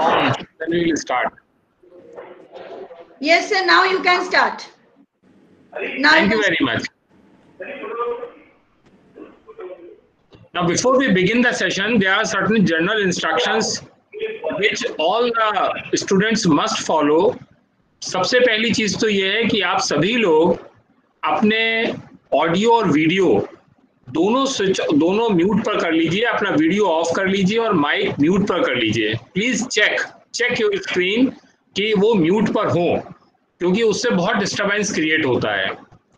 on, then we will start. Yes, sir. Now you can start. Thank you very much. Now, before we begin the session, there are certain general instructions which all the students must follow. सबसे पहली चीज तो ये है कि आप सभी लोग अपने ऑडियो और वीडियो दोनों म्यूट पर कर लीजिए, अपना वीडियो ऑफ कर लीजिए और माइक म्यूट पर कर लीजिए. प्लीज चेक योर स्क्रीन कि वो म्यूट पर हो, क्योंकि उससे बहुत डिस्टरबेंस क्रिएट होता है.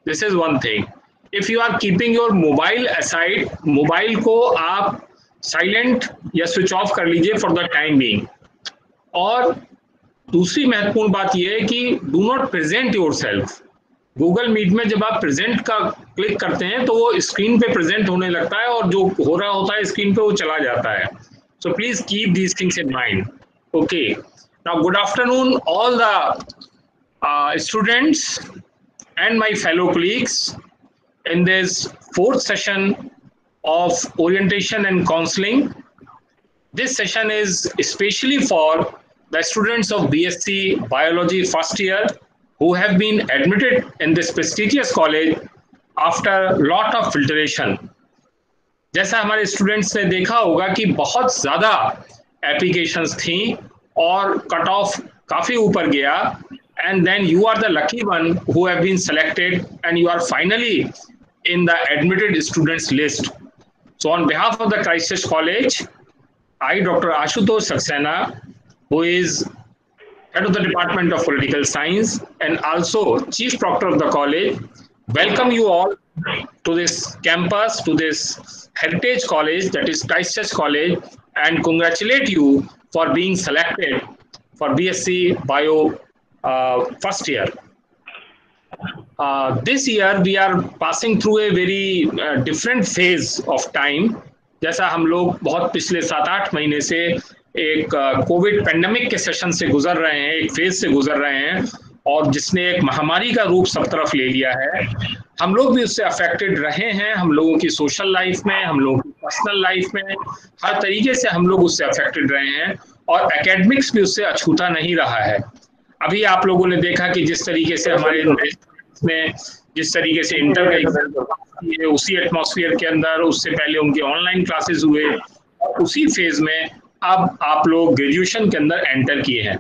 This is one thing. If you are keeping your mobile aside, mobile को आप साइलेंट या स्विच ऑफ कर लीजिए फॉर द टाइम बीइंग. और दूसरी महत्वपूर्ण बात यह है कि do not present yourself. Google Meet में जब आप प्रेजेंट का क्लिक करते हैं तो वो स्क्रीन पे प्रेजेंट होने लगता है और जो हो रहा होता है स्क्रीन पे वो चला जाता है. So please keep these things in mind. Okay, now good afternoon all the students and my fellow colleagues in this fourth session of orientation and counseling. This session is especially for the students of BSc Biology first year who have been admitted in this prestigious college after lot of filtration. जैसा हमारे students ने देखा होगा कि बहुत ज़्यादा applications थी और कट ऑफ काफ़ी ऊपर गया, and then you are the lucky one who have been selected and you are finally in the admitted students list. So on behalf of the Christ Church College, I, Dr. Ashutosh Saxena, who is head of the Department of Political Science and also Chief Proctor of the college, welcome you all to this campus, to this heritage college, that is Christ Church College, and congratulate you for being selected for BSc Bio first year. This year we are passing through a very different phase of time. जैसा हम लोग बहुत पिछले 7-8 महीने से एक Covid pandemic के session से गुजर रहे हैं, एक फेज से गुजर रहे हैं, और जिसने एक महामारी का रूप सब तरफ ले लिया है. हम लोग भी उससे अफेक्टेड रहे हैं. हम लोगों की सोशल लाइफ में, हम लोगों की पर्सनल लाइफ में, हर तरीके से हम लोग उससे अफेक्टेड रहे हैं और एकेडमिक्स भी उससे अछूता नहीं रहा है. अभी आप लोगों ने देखा कि जिस तरीके से हमारे में जिस तरीके से इंटर का एग्जाम उसी एटमॉस्फेयर के अंदर, उससे पहले उनके ऑनलाइन क्लासेस हुए, उसी फेज में अब आप लोग ग्रेजुएशन के अंदर एंटर किए हैं.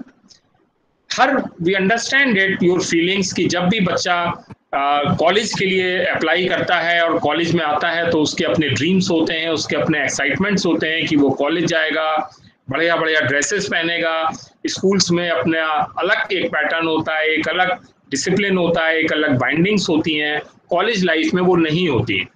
We understand it your feelings कि जब भी बच्चा कॉलेज के लिए अप्लाई करता है और कॉलेज में आता है तो उसके अपने ड्रीम्स होते हैं, उसके अपने एक्साइटमेंट्स होते हैं कि वो कॉलेज जाएगा, बढ़िया बढ़िया ड्रेसेस पहनेगा. स्कूल्स में अपना अलग एक पैटर्न होता है, एक अलग डिसिप्लिन होता है, एक अलग बाइंडिंग्स होती हैं. कॉलेज लाइफ में वो नहीं होती.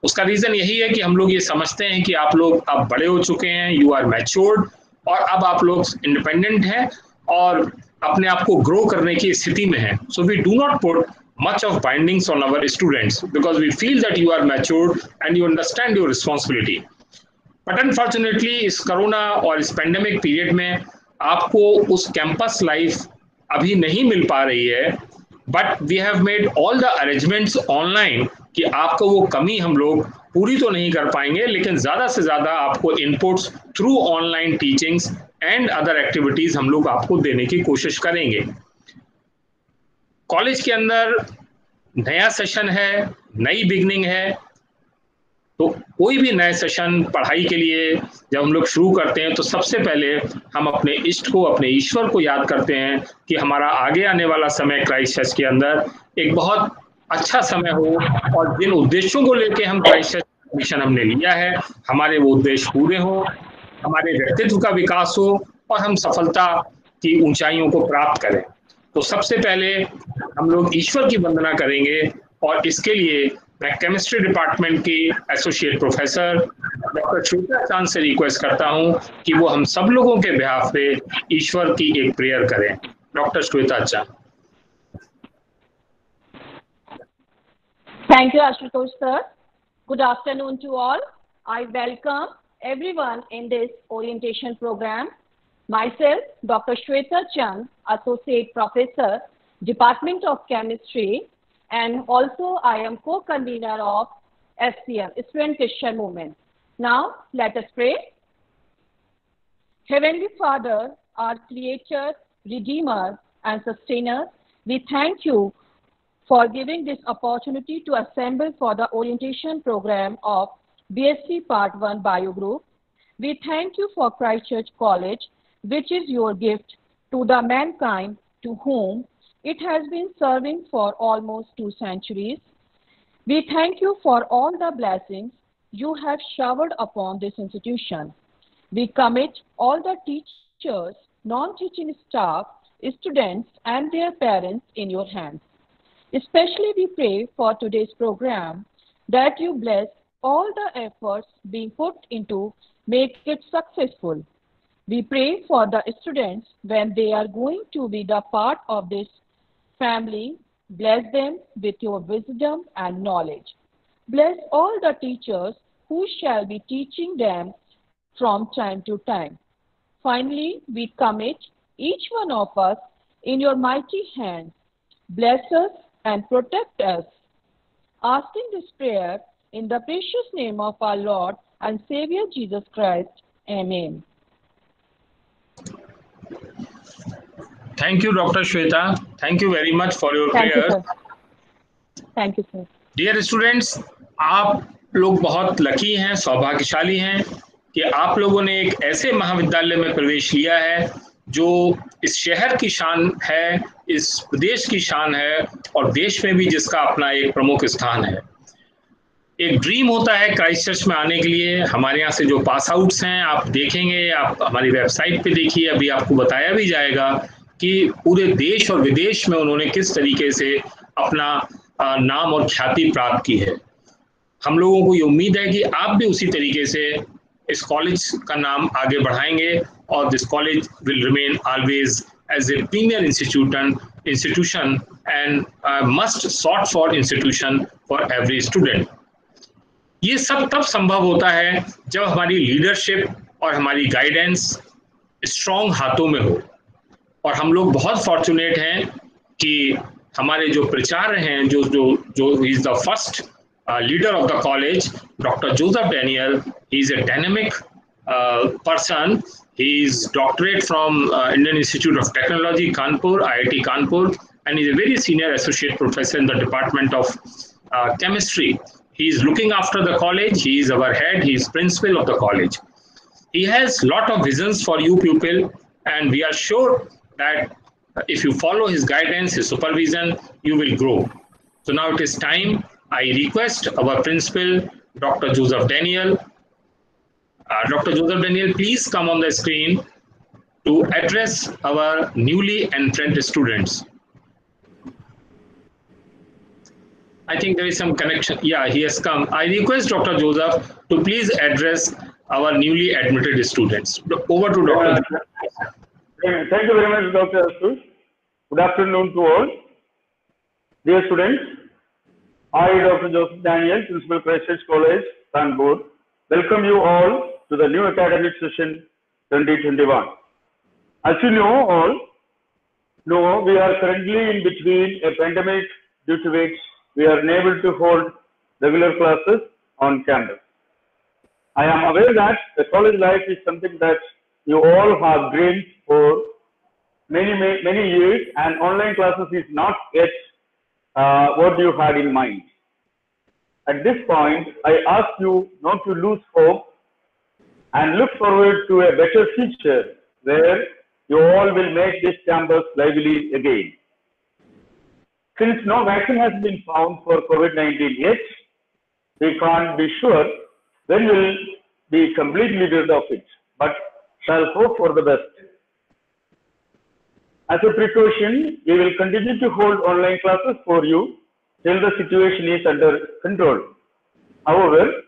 उसका रीज़न यही है कि हम लोग ये समझते हैं कि आप लोग अब बड़े हो चुके हैं, यू आर मैच्योर्ड, और अब आप लोग इंडिपेंडेंट हैं और अपने आप को ग्रो करने की स्थिति में हैं. So we do not put much of bindings on our students because we feel that you are matured and you understand your responsibility. But unfortunately इस कोरोना और इस पेंडेमिक पीरियड में आपको उस कैंपस लाइफ अभी नहीं मिल पा रही है. But we have made all the arrangements online कि आपको वो कमी हम लोग पूरी तो नहीं कर पाएंगे, लेकिन ज़्यादा से ज़्यादा आपको inputs through online teachings and other activities हम लोग आपको देने की कोशिश करेंगे. कॉलेज के अंदर नया सेशन है, नई बिगनिंग है, तो कोई भी नए सेशन पढ़ाई के लिए जब हम लोग शुरू करते हैं तो सबसे पहले हम अपने इष्ट को, अपने ईश्वर को याद करते हैं कि हमारा आगे आने वाला समय क्राइस्ट चर्च के अंदर एक बहुत अच्छा समय हो और जिन उद्देश्यों को लेके हम क्राइस्ट चर्च मिशन हमने लिया है, हमारे वो उद्देश्य पूरे हो, हमारे व्यक्तित्व का विकास हो और हम सफलता की ऊंचाइयों को प्राप्त करें. तो सबसे पहले हम लोग ईश्वर की वंदना करेंगे और इसके लिए मैं केमिस्ट्री डिपार्टमेंट की एसोसिएट प्रोफेसर डॉक्टर श्वेता चांद से रिक्वेस्ट करता हूं कि वो हम सब लोगों के बिहाफ पे ईश्वर की एक प्रेयर करें. डॉक्टर श्वेता चांद. Thank you, Ashutosh sir. Good afternoon to all. I welcome everyone in this orientation program. Myself, Dr. Shweta Chand, Associate Professor, Department of Chemistry, and also I am co-convener of SCM, Student Christian Movement. Now, let us pray. Heavenly Father, our Creator, Redeemer, and Sustainer, we thank you for giving this opportunity to assemble for the orientation program of BSc Part 1 Bio Group. We thank you for Christ Church College, which is your gift to the mankind to whom it has been serving for almost 2 centuries. We thank you for all the blessings you have showered upon this institution. We commit all the teachers, non-teaching staff, students, and their parents in your hands. Especially we pray for today's program that you bless all the efforts being put into make it successful. We pray for the students when they are going to be the part of this family. Bless them with your wisdom and knowledge. Bless all the teachers who shall be teaching them from time to time. Finally, we commit each one of us in your mighty hands. Bless us and protect us. Asking this prayer in the precious name of our Lord and Savior Jesus Christ. Amen. Thank you, Dr. Shweta. Thank you very much for your Thank prayers. you, sir. Thank you, sir. Dear students, आप लोग बहुत lucky हैं, सौभाग्यशाली हैं कि आप लोगों ने एक ऐसे महाविद्यालय में प्रवेश लिया है जो इस शहर की शान है, इस प्रदेश की शान है और देश में भी जिसका अपना एक प्रमुख स्थान है। एक ड्रीम होता है क्राइस्ट चर्च में आने के लिए। हमारे यहाँ से जो पास आउट्स हैं आप देखेंगे, आप हमारी वेबसाइट पे देखिए, अभी आपको बताया भी जाएगा कि पूरे देश और विदेश में उन्होंने किस तरीके से अपना नाम और ख्याति प्राप्त की है। हम लोगों को ये उम्मीद है कि आप भी उसी तरीके से इस कॉलेज का नाम आगे बढ़ाएंगे और this college will remain always as a premier institution and must sought for institution for every student. ये सब तब संभव होता है जब हमारी लीडरशिप और हमारी गाइडेंस स्ट्रॉन्ग हाथों में हो। और हम लोग बहुत फॉर्चुनेट हैं कि हमारे जो प्राचार्य हैं, जो is the first leader of the college, Dr. Joseph Daniel. He is a dynamic person. He is doctorate from Indian Institute of Technology, Kanpur, IIT Kanpur, and is a very senior associate professor in the Department of Chemistry. He is looking after the college. He is our head. He is principal of the college. He has lot of visions for you pupil, and we are sure that if you follow his guidance, his supervision, you will grow. So now it is time. I request our principal, Dr. Joseph Daniel. Dr. Joseph Daniel, please come on the screen to address our newly entrant students. I think there is some connection. Yeah, he has come. I request Dr. Joseph to please address our newly admitted students. Over to Dr. Thank you very much, Dr. Asush. Good afternoon to all. Dear students, I, Dr. Joseph Daniel, Principal Christ Church College, Kanpur, welcome you all to the new academic session 2021. As you all know, we are currently in between a pandemic due to which we are unable to hold regular classes on campus. I am aware that the college life is something that you all have dreamed for many years, and online classes is not yet what you had in mind. At this point, I ask you not to lose hope and look forward to a better future where you all will make this campus lively again. Since no vaccine has been found for COVID-19 yet, we can't be sure when we'll be completely rid of it, but shall hope for the best. As a precaution, we will continue to hold online classes for you till the situation is under control. However,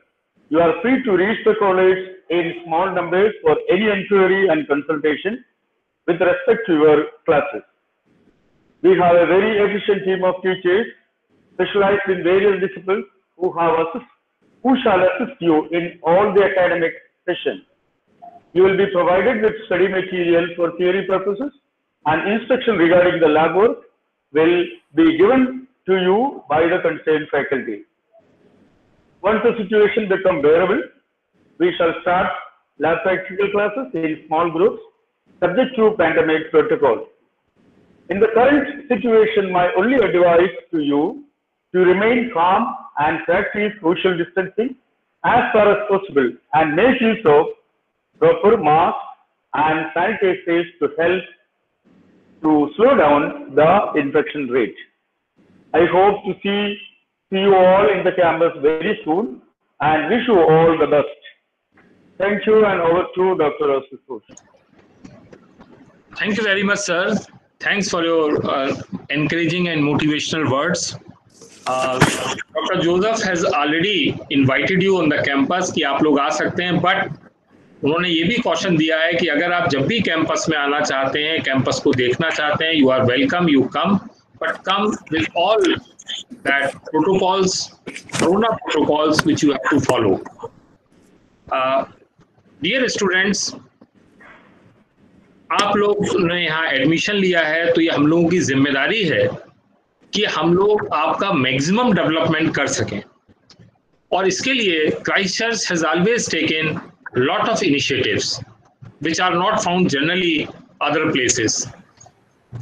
you are free to reach the college in small numbers for any inquiry and consultation with respect to your classes. We have a very efficient team of teachers specialized in various disciplines who shall assist you in all the academic sessions. You will be provided with study material for theory purposes, and instruction regarding the lab work will be given to you by the concerned faculty. Once the situation becomes bearable, we shall start lab practical classes in small groups subject to pandemic protocol. In the current situation, my only advice to you to remain calm and practice social distancing as far as possible and make use of proper masks and sanitizers to help to slow down the infection rate. I hope to see you all in the campus very soon and wish you all the best. Thank you, and over to Dr. Ashutosh. Thank you very much, sir. Thanks for your encouraging and motivational words. Dr. Joseph has already invited you on the campus कि आप लोग आ सकते हैं, but उन्होंने ये भी caution दिया है कि अगर आप जब भी कैंपस में आना चाहते हैं, कैंपस को देखना चाहते हैं, you are welcome, you come, but come with all that protocols, corona protocols which you have to follow. Dear students, आप लोग ने यहाँ एडमिशन लिया है तो ये हम लोगों की जिम्मेदारी है कि हम लोग आपका मैक्सिमम डेवलपमेंट कर सकें, और इसके लिए Christ church has always taken lot of initiatives which are not found generally other places.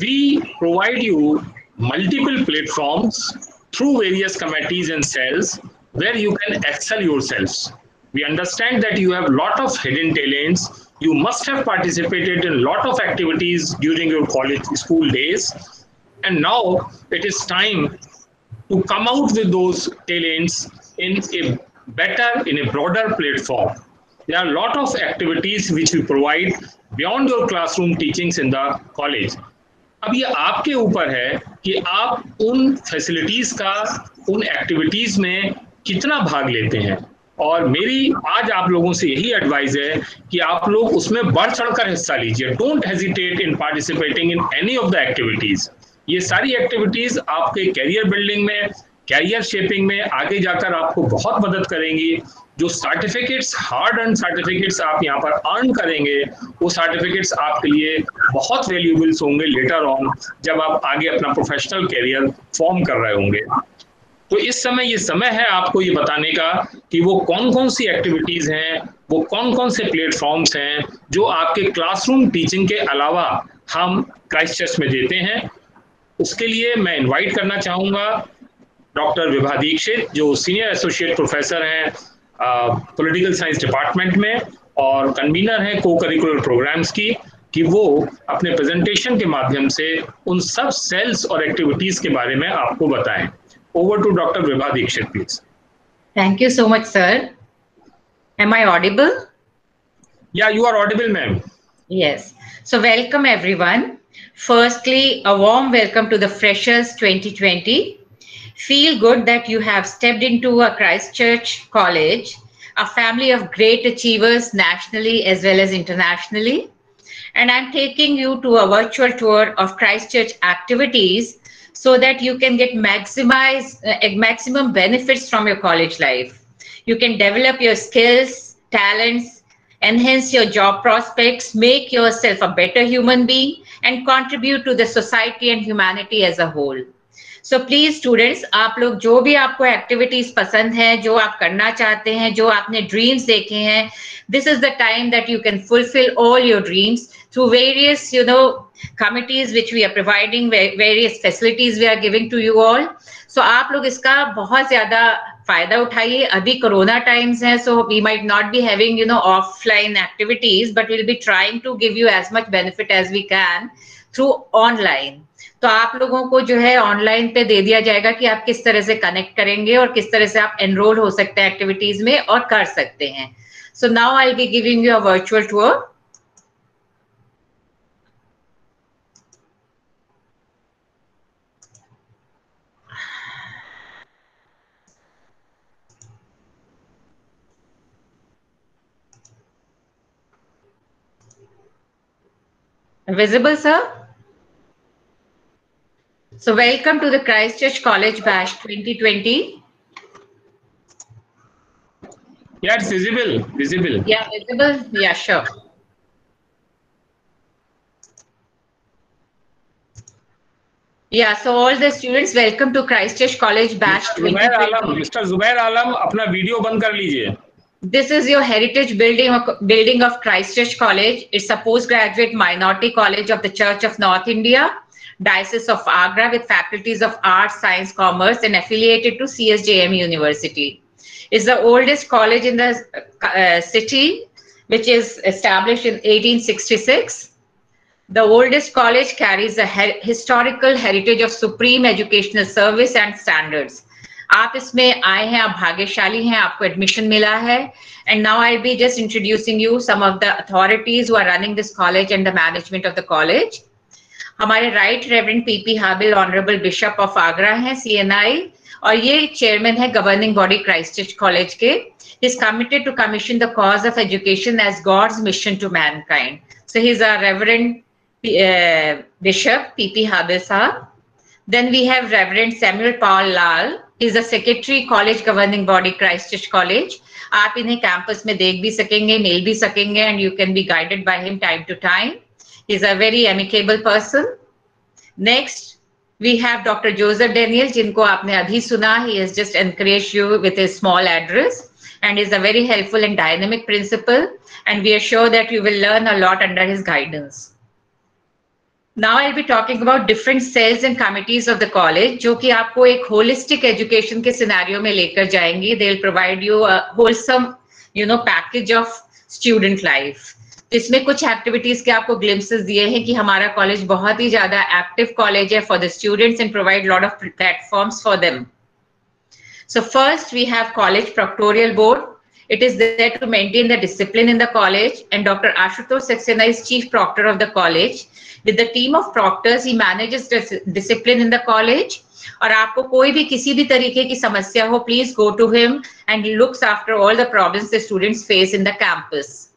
We provide you multiple platforms through various committees and cells where you can excel yourselves. We understand that you have lot of hidden talents. You must have participated in lot of activities during your college school days, and now it is time to come out with those talents in a better, in a broader platform. There are a lot of activities which we provide beyond your classroom teachings in the college. अब ये आपके ऊपर है कि आप उन facilities का, उन एक्टिविटीज में कितना भाग लेते हैं, और मेरी आज आप लोगों से यही एडवाइस है कि आप लोग उसमें बढ़ चढ़कर हिस्सा लीजिए. Don't hesitate in participating in any of the activities. ये सारी एक्टिविटीज आपके कैरियर बिल्डिंग में, कैरियर शेपिंग में आगे जाकर आपको बहुत मदद करेंगी. जो सर्टिफिकेट्स, हार्ड अर्न सर्टिफिकेट्स आप यहाँ पर अर्न करेंगे, वो सर्टिफिकेट्स आपके लिए बहुत वैल्यूएबल्स होंगे लेटर ऑन, जब आप आगे अपना प्रोफेशनल कैरियर फॉर्म कर रहे होंगे. तो इस समय ये समय है आपको ये बताने का कि वो कौन कौन सी एक्टिविटीज हैं, वो कौन कौन से प्लेटफॉर्म्स हैं जो आपके क्लासरूम टीचिंग के अलावा हम क्राइस्ट चर्च में देते हैं. उसके लिए मैं इन्वाइट करना चाहूँगा डॉक्टर विभा दीक्षित, जो सीनियर एसोसिएट प्रोफेसर हैं पॉलिटिकल साइंस डिपार्टमेंट में और कन्वीनर हैं को करिकुलर प्रोग्राम्स की, कि वो अपने प्रेजेंटेशन के माध्यम से उन सब सेल्स और एक्टिविटीज के बारे में आपको बताएं. Over to doctor Vibha Dikshit, please. Thank you so much, sir. Am I audible? Yeah, you are audible, ma'am. Yes. So welcome everyone. Firstly, a warm welcome to the Freshers 2020. Feel good that you have stepped into a Christ Church college, a family of great achievers nationally as well as internationally. And I'm taking you to a virtual tour of Christ Church activities so that you can get maximum benefits from your college life. You can develop your skills, talents, enhance your job prospects, make yourself a better human being, and contribute to the society and humanity as a whole. So please students, आप लोग जो भी आपको activities पसंद है, जो आप करना चाहते हैं, जो आपने ड्रीम्स देखे हैं, this is the time that you can fulfill all your dreams through various, committees which we are providing, various facilities we are giving to you all. So आप लोग इसका बहुत ज्यादा फायदा उठाइए. अभी कोरोना टाइम्स हैं, so we might not be having, offline activities, but we'll be trying to give you as much benefit as we can through online. तो आप लोगों को जो है ऑनलाइन पे दे दिया जाएगा कि आप किस तरह से कनेक्ट करेंगे और किस तरह से आप एनरोल हो सकते हैं एक्टिविटीज में और कर सकते हैं. So now I will be giving you a virtual tour. Visible, sir? So welcome to the Christ Church College Bash 2020. Yeah, it's visible. Yeah, visible. Yeah, sure. Yeah, so all the students, welcome to Christ Church College Bash 2020. Mister Zubair Alam, अपना video बंद कर लीजिए. This is your heritage building of Christ Church College. It's a postgraduate minority college of the Church of North India, Diocese of Agra, with faculties of Arts, Science, Commerce, and affiliated to CSJM University. It's the oldest college in the city, which is established in 1866. The oldest college carries a historical heritage of supreme educational service and standards. आप इसमें आए हैं, आप भाग्यशाली हैं, आपको admission मिला है. And now I'll be just introducing you some of the authorities who are running this college and the management of the college. हमारे right reverend PP Habil honourable bishop of Agra हैं, CNI, और ये chairman है governing body Christ Church college के. He is committed to commission the cause of education as God's mission to mankind. So he is a Reverend Bishop P.P. Habil Sahab. Then we have Reverend Samuel Paul Lal. He is the Secretary College Governing Body Christ Church College. आप इन्हें campus में देख भी सकेंगे, मिल भी सकेंगे, and you can be guided by him time to time. He is a very amicable person. Next, we have Dr. Joseph Daniel, जिनको आपने अभी सुना. He has just encouraged you with his small address and is a very helpful and dynamic principal, and we are sure that you will learn a lot under his guidance. Now I'll be talking about different cells and committees of the college, जो कि आपको एक holistic education के scenario में लेकर जाएंगी. They'll provide you a wholesome, package of student life. तो इसमें कुछ activities के आपको glimpses दिए हैं कि हमारा college बहुत ही ज़्यादा active college है for the students and provide lot of platforms for them. So first we have college proctorial board. It is there to maintain the discipline in the college, and Dr. Ashutosh Saxena is chief proctor of the college. With the team of proctors, he manages the discipline in the college. और आपको कोई भी किसी भी तरीके की समस्या हो, please go to him, and he looks after all the problems the students face in the campus.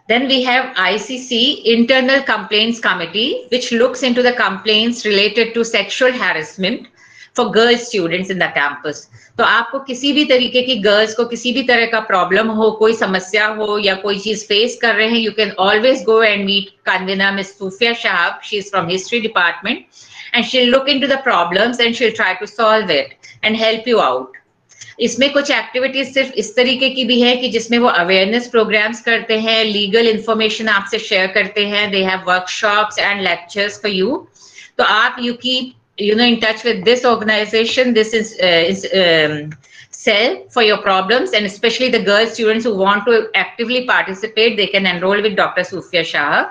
Then we have ICC, Internal Complaints Committee, which looks into the complaints related to sexual harassment for girl students in the campus. तो आपको किसी भी तरीके की girls को किसी भी तरह का प्रॉब्लम हो, कोई समस्या हो या कोई चीज फेस कर रहे हैं, you can always go and meet convener Miss Sufia Shahab. She is from history department, and she'll look into the problems and she'll try to solve it and help you out. इसमें कुछ activities सिर्फ इस तरीके की भी है कि जिसमें वो अवेयरनेस प्रोग्राम्स करते हैं, लीगल इंफॉर्मेशन आपसे शेयर करते हैं, they have workshops and lectures for you. तो आप you keep in touch with this organization, this is cell for your problems, and especially the girl students who want to actively participate, they can enroll with Dr. Sufia Shah.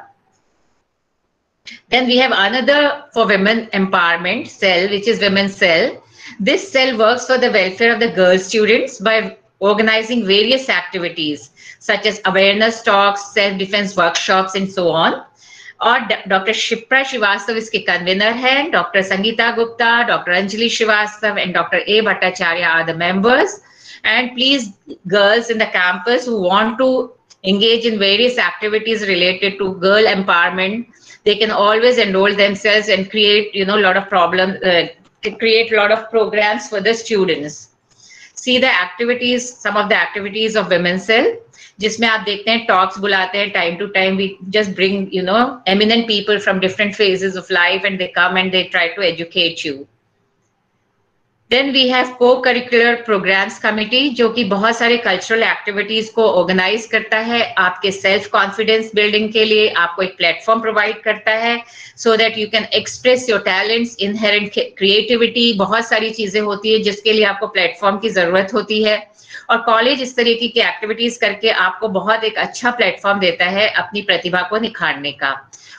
Then we have another for women empowerment cell, which is women's cell. This cell works for the welfare of the girl students by organizing various activities such as awareness talks, self-defense workshops, and so on. और doctor Shipra Srivastava इसके convener हैं, doctor Sangeeta Gupta, doctor Anjali Srivastava and Dr. A. Bhattacharya are the members. And please, girls in the campus who want to engage in various activities related to girl empowerment, they can always enroll themselves and create, lot of create a lot of programs for the students. See the activities, some of the activities of Women's Cell. जिसमें आप देखते हैं talks बुलाते हैं time to time. We just bring eminent people from different phases of life and they come and they try to educate you. Then we have cocurricular programmes committee, जो कि बहुत सारे कल्चरल एक्टिविटीज को organise करता है. आपके self confidence building के लिए आपको एक प्लेटफॉर्म प्रोवाइड करता है so that you can express your talents, inherent creativity. बहुत सारी चीजें होती है जिसके लिए आपको प्लेटफॉर्म की जरूरत होती है, और कॉलेज इस तरीके की एक्टिविटीज करके आपको बहुत एक अच्छा प्लेटफॉर्म देता है अपनी प्रतिभा को निखारने का.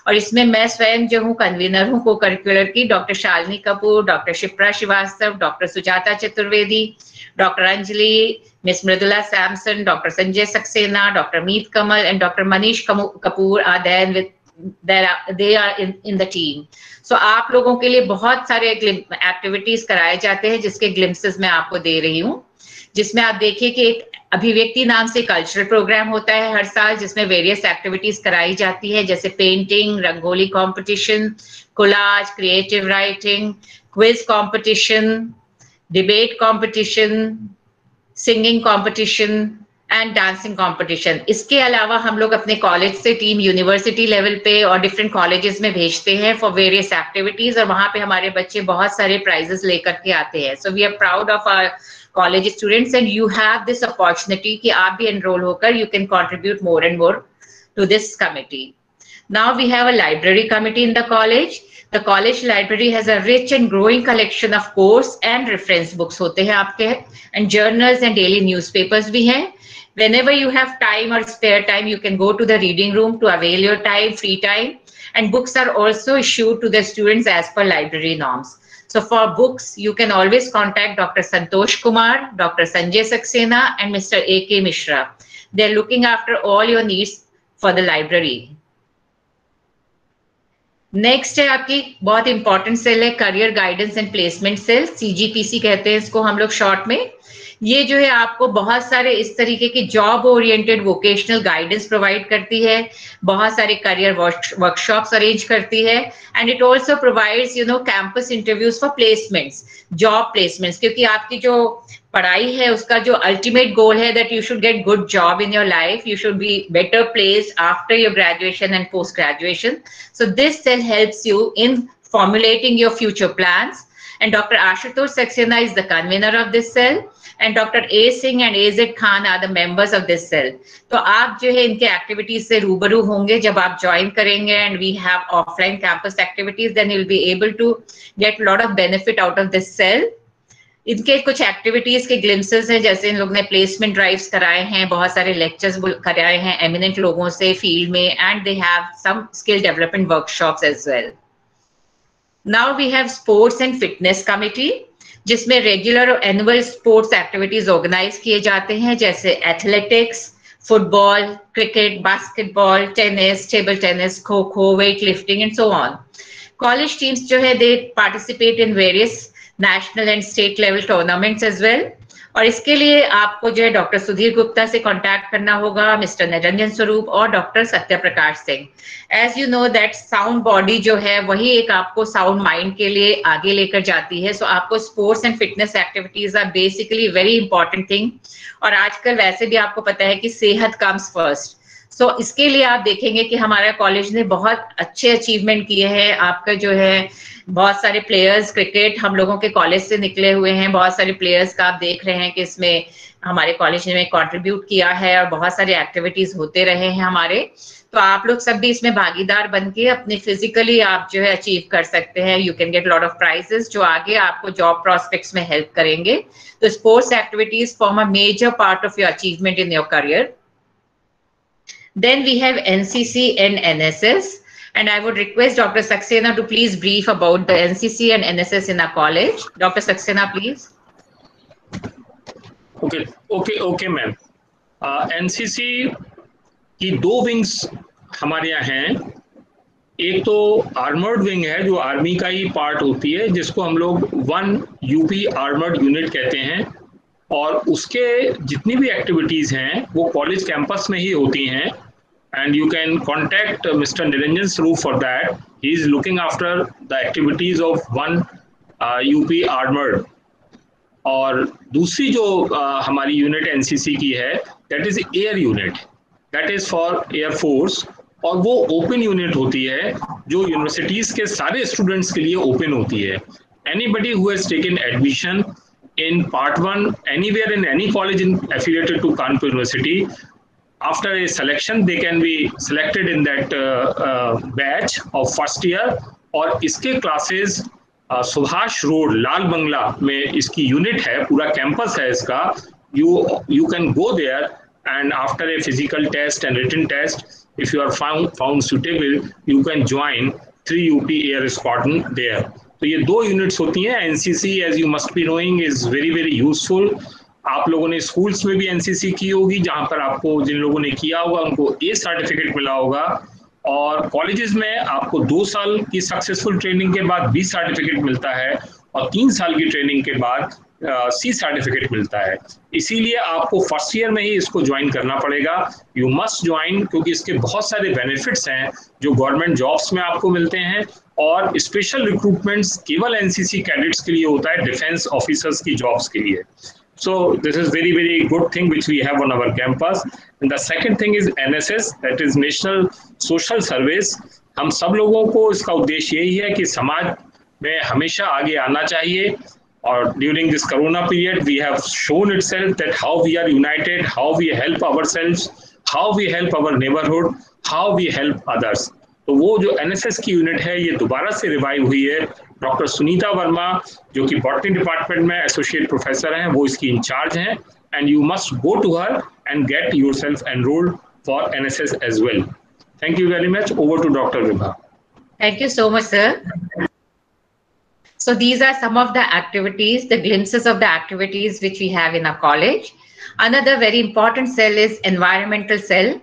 और इसमें मैं स्वयं जो हूँ कन्वीनर हूँ को करिकुलर की, doctor Shalini Kapoor, doctor Shipra Srivastava, doctor Sujata Chaturvedi, doctor Anjali, miss Mridula Samson, doctor Sanjay Saxena, doctor Meet Kamal and doctor Manish Kapoor are there with they are in the team. So आप लोगों के लिए बहुत सारे एक्टिविटीज कराए जाते हैं जिसके ग्लिम्सेस मैं आपको दे रही हूँ, जिसमें आप देखिए कि एक अभिव्यक्ति नाम से कल्चरल प्रोग्राम होता है हर साल, जिसमें वेरियस एक्टिविटीज कराई जाती है, जैसे painting, rangoli competition, collage, creative writing, quiz competition, debate competition, singing competition, and dancing competition. इसके अलावा हम लोग अपने कॉलेज से टीम यूनिवर्सिटी लेवल पे और डिफरेंट कॉलेजेस में भेजते हैं फॉर वेरियस एक्टिविटीज, और वहां पे हमारे बच्चे बहुत सारे प्राइजेस लेकर के आते हैं। So we are proud of our college students and you have this opportunity कि आप भी एनरोल होकर you can contribute more and more to this committee. Now we have a library committee in the college. The college library has a rich and growing collection of course and reference books होते हैं आपके, and journals and daily newspapers भी हैं. Whenever you have time or spare time, you can go to the reading room to avail your time, free time, and books are also issued to the students as per library norms. So for books, you can always contact Dr. Santosh Kumar, Dr. Sanjay Saxena, and Mr. A.K. Mishra. They're looking after all your needs for the library. Next है आपकी बहुत important cell है career guidance and placement cell, CGPC कहते हैं इसको हम लोग short में। ये जो है आपको बहुत सारे इस तरीके की job oriented vocational guidance provide करती है, बहुत सारे करियर वर्कशॉप्स अरेंज करती है, and it also provides campus interviews for placements, job placements, क्योंकि आपकी जो पढ़ाई है उसका जो अल्टीमेट गोल है that you should get good job in your life, you should be better placed after your graduation and post graduation. So this cell helps you in formulating your future plans, and Dr. Ashutosh Saxena is the convener of this cell, and Dr. A Singh and AZ Khan are the members of this cell. तो आप जो है इनके activities से रूबरू होंगे जब आप ज्वाइन करेंगे, and we have offline campus activities, then you will be able to get lot of benefit out of this cell. इनके कुछ एक्टिविटीज के ग्लिम्सेस हैं, जैसे इन लोग ने प्लेसमेंट ड्राइव्स कराए हैं, बहुत सारे लेक्चर्स कराए हैं एमिनेंट लोगों से फील्ड में, and they have some skill development workshops as well. Now we have sports and fitness committee, जिसमें रेगुलर और एनुअल स्पोर्ट्स एक्टिविटीज ऑर्गेनाइज किए जाते हैं, जैसे athletics, football, cricket, basketball, tennis, table tennis, kho kho, weight lifting and so on. College teams जो है they participate in various national and state level tournaments as well. और इसके लिए आपको जो है डॉक्टर सुधीर गुप्ता से कांटेक्ट करना होगा, मिस्टर निरंजन स्वरूप और doctor Satya Prakash Singh. As you know that sound body जो है वही एक आपको साउंड माइंड के लिए आगे लेकर जाती है. सो आपको sports and fitness activities are basically very important thing, और आजकल वैसे भी आपको पता है कि सेहत कम्स फर्स्ट. सो इसके लिए आप देखेंगे कि हमारा कॉलेज ने बहुत अच्छे अचीवमेंट किए हैं. आपका जो है बहुत सारे प्लेयर्स क्रिकेट हम लोगों के कॉलेज से निकले हुए हैं, बहुत सारे प्लेयर्स का आप देख रहे हैं कि इसमें हमारे कॉलेज ने कंट्रीब्यूट किया है, और बहुत सारे एक्टिविटीज होते रहे हैं हमारे. तो आप लोग सब भी इसमें भागीदार बन के अपने फिजिकली आप जो है अचीव कर सकते हैं. You can get lot of prizes जो आगे आपको जॉब प्रोस्पेक्ट्स में हेल्प करेंगे. तो sports activities form a major part of your achievement in your career. Then we have NCC and NSS, and I would request Dr. Saxena to please brief about the NCC and NSS in our college. Dr. Saxena, please. Okay, ma'am. NCC की दो wings हमारे यहाँ हैं. एक तो armoured wing है जो army का ही पार्ट होती है, जिसको हम लोग 1 UP आर्मर्ड यूनिट कहते हैं, और उसके जितनी भी एक्टिविटीज हैं वो कॉलेज कैंपस में ही होती हैं. And you can contact Mr. Niranjan Swaroop for that. He is looking after the activities of 1 UP Armored. और दूसरी जो हमारी यूनिट NCC की है, that is air unit, that is for air force, और वो ओपन यूनिट होती है जो यूनिवर्सिटीज के सारे स्टूडेंट्स के लिए ओपन होती है. Anybody who has taken admission in part 1 anywhere in any college affiliated to Kanpur University, after a selection they can be selected in that batch of first year. और इसके classes Subhash road Lal Bangla में इसकी unit है, पूरा campus है इसका. you can go there, and after a physical test and written test, if you are found suitable, you can join 3 UP Air Squadron there. तो ये दो यूनिट्स होती हैं. NCC, as you must be knowing, is very useful. आप लोगों ने schools में भी NCC की होगी, जहां पर आपको जिन लोगों ने किया होगा उनको A सर्टिफिकेट मिला होगा, और कॉलेजेस में आपको 2 साल की सक्सेसफुल ट्रेनिंग के बाद B सर्टिफिकेट मिलता है, और 3 साल की ट्रेनिंग के बाद C सर्टिफिकेट मिलता है. इसीलिए आपको फर्स्ट ईयर में ही इसको ज्वाइन करना पड़ेगा. यू मस्ट ज्वाइन, क्योंकि इसके बहुत सारे बेनिफिट्स हैं जो गवर्नमेंट जॉब्स में आपको मिलते हैं, और स्पेशल रिक्रूटमेंट्स केवल NCC कैडेट्स के लिए होता है, डिफेंस ऑफिसर्स की जॉब्स के लिए. So this is very, very good thing which we have on our campus. And the second thing is NSS, that is National Social Service. हम सब लोगों को इसका उद्देश्य यही है कि समाज में हमेशा आगे आना चाहिए. और during this corona period, we have shown itself that how we are united, how we help ourselves, how we help our neighborhood, how we help others. तो वो जो एनएसएस की यूनिट है ये दोबारा से रिवाइव हुई है. डॉक्टर सुनीता वर्मा जो कि बॉटनी डिपार्टमेंट में एसोसिएट प्रोफेसर हैं, वो इसकी इंचार्ज हैं. And you must go to her and get yourself enrolled for NSS as well. Thank you very much. Over to Dr. Vibha. Thank you so much, sir. So these are some of the activities, the glimpses of the activities which we have in our college. Another very important cell is environmental cell.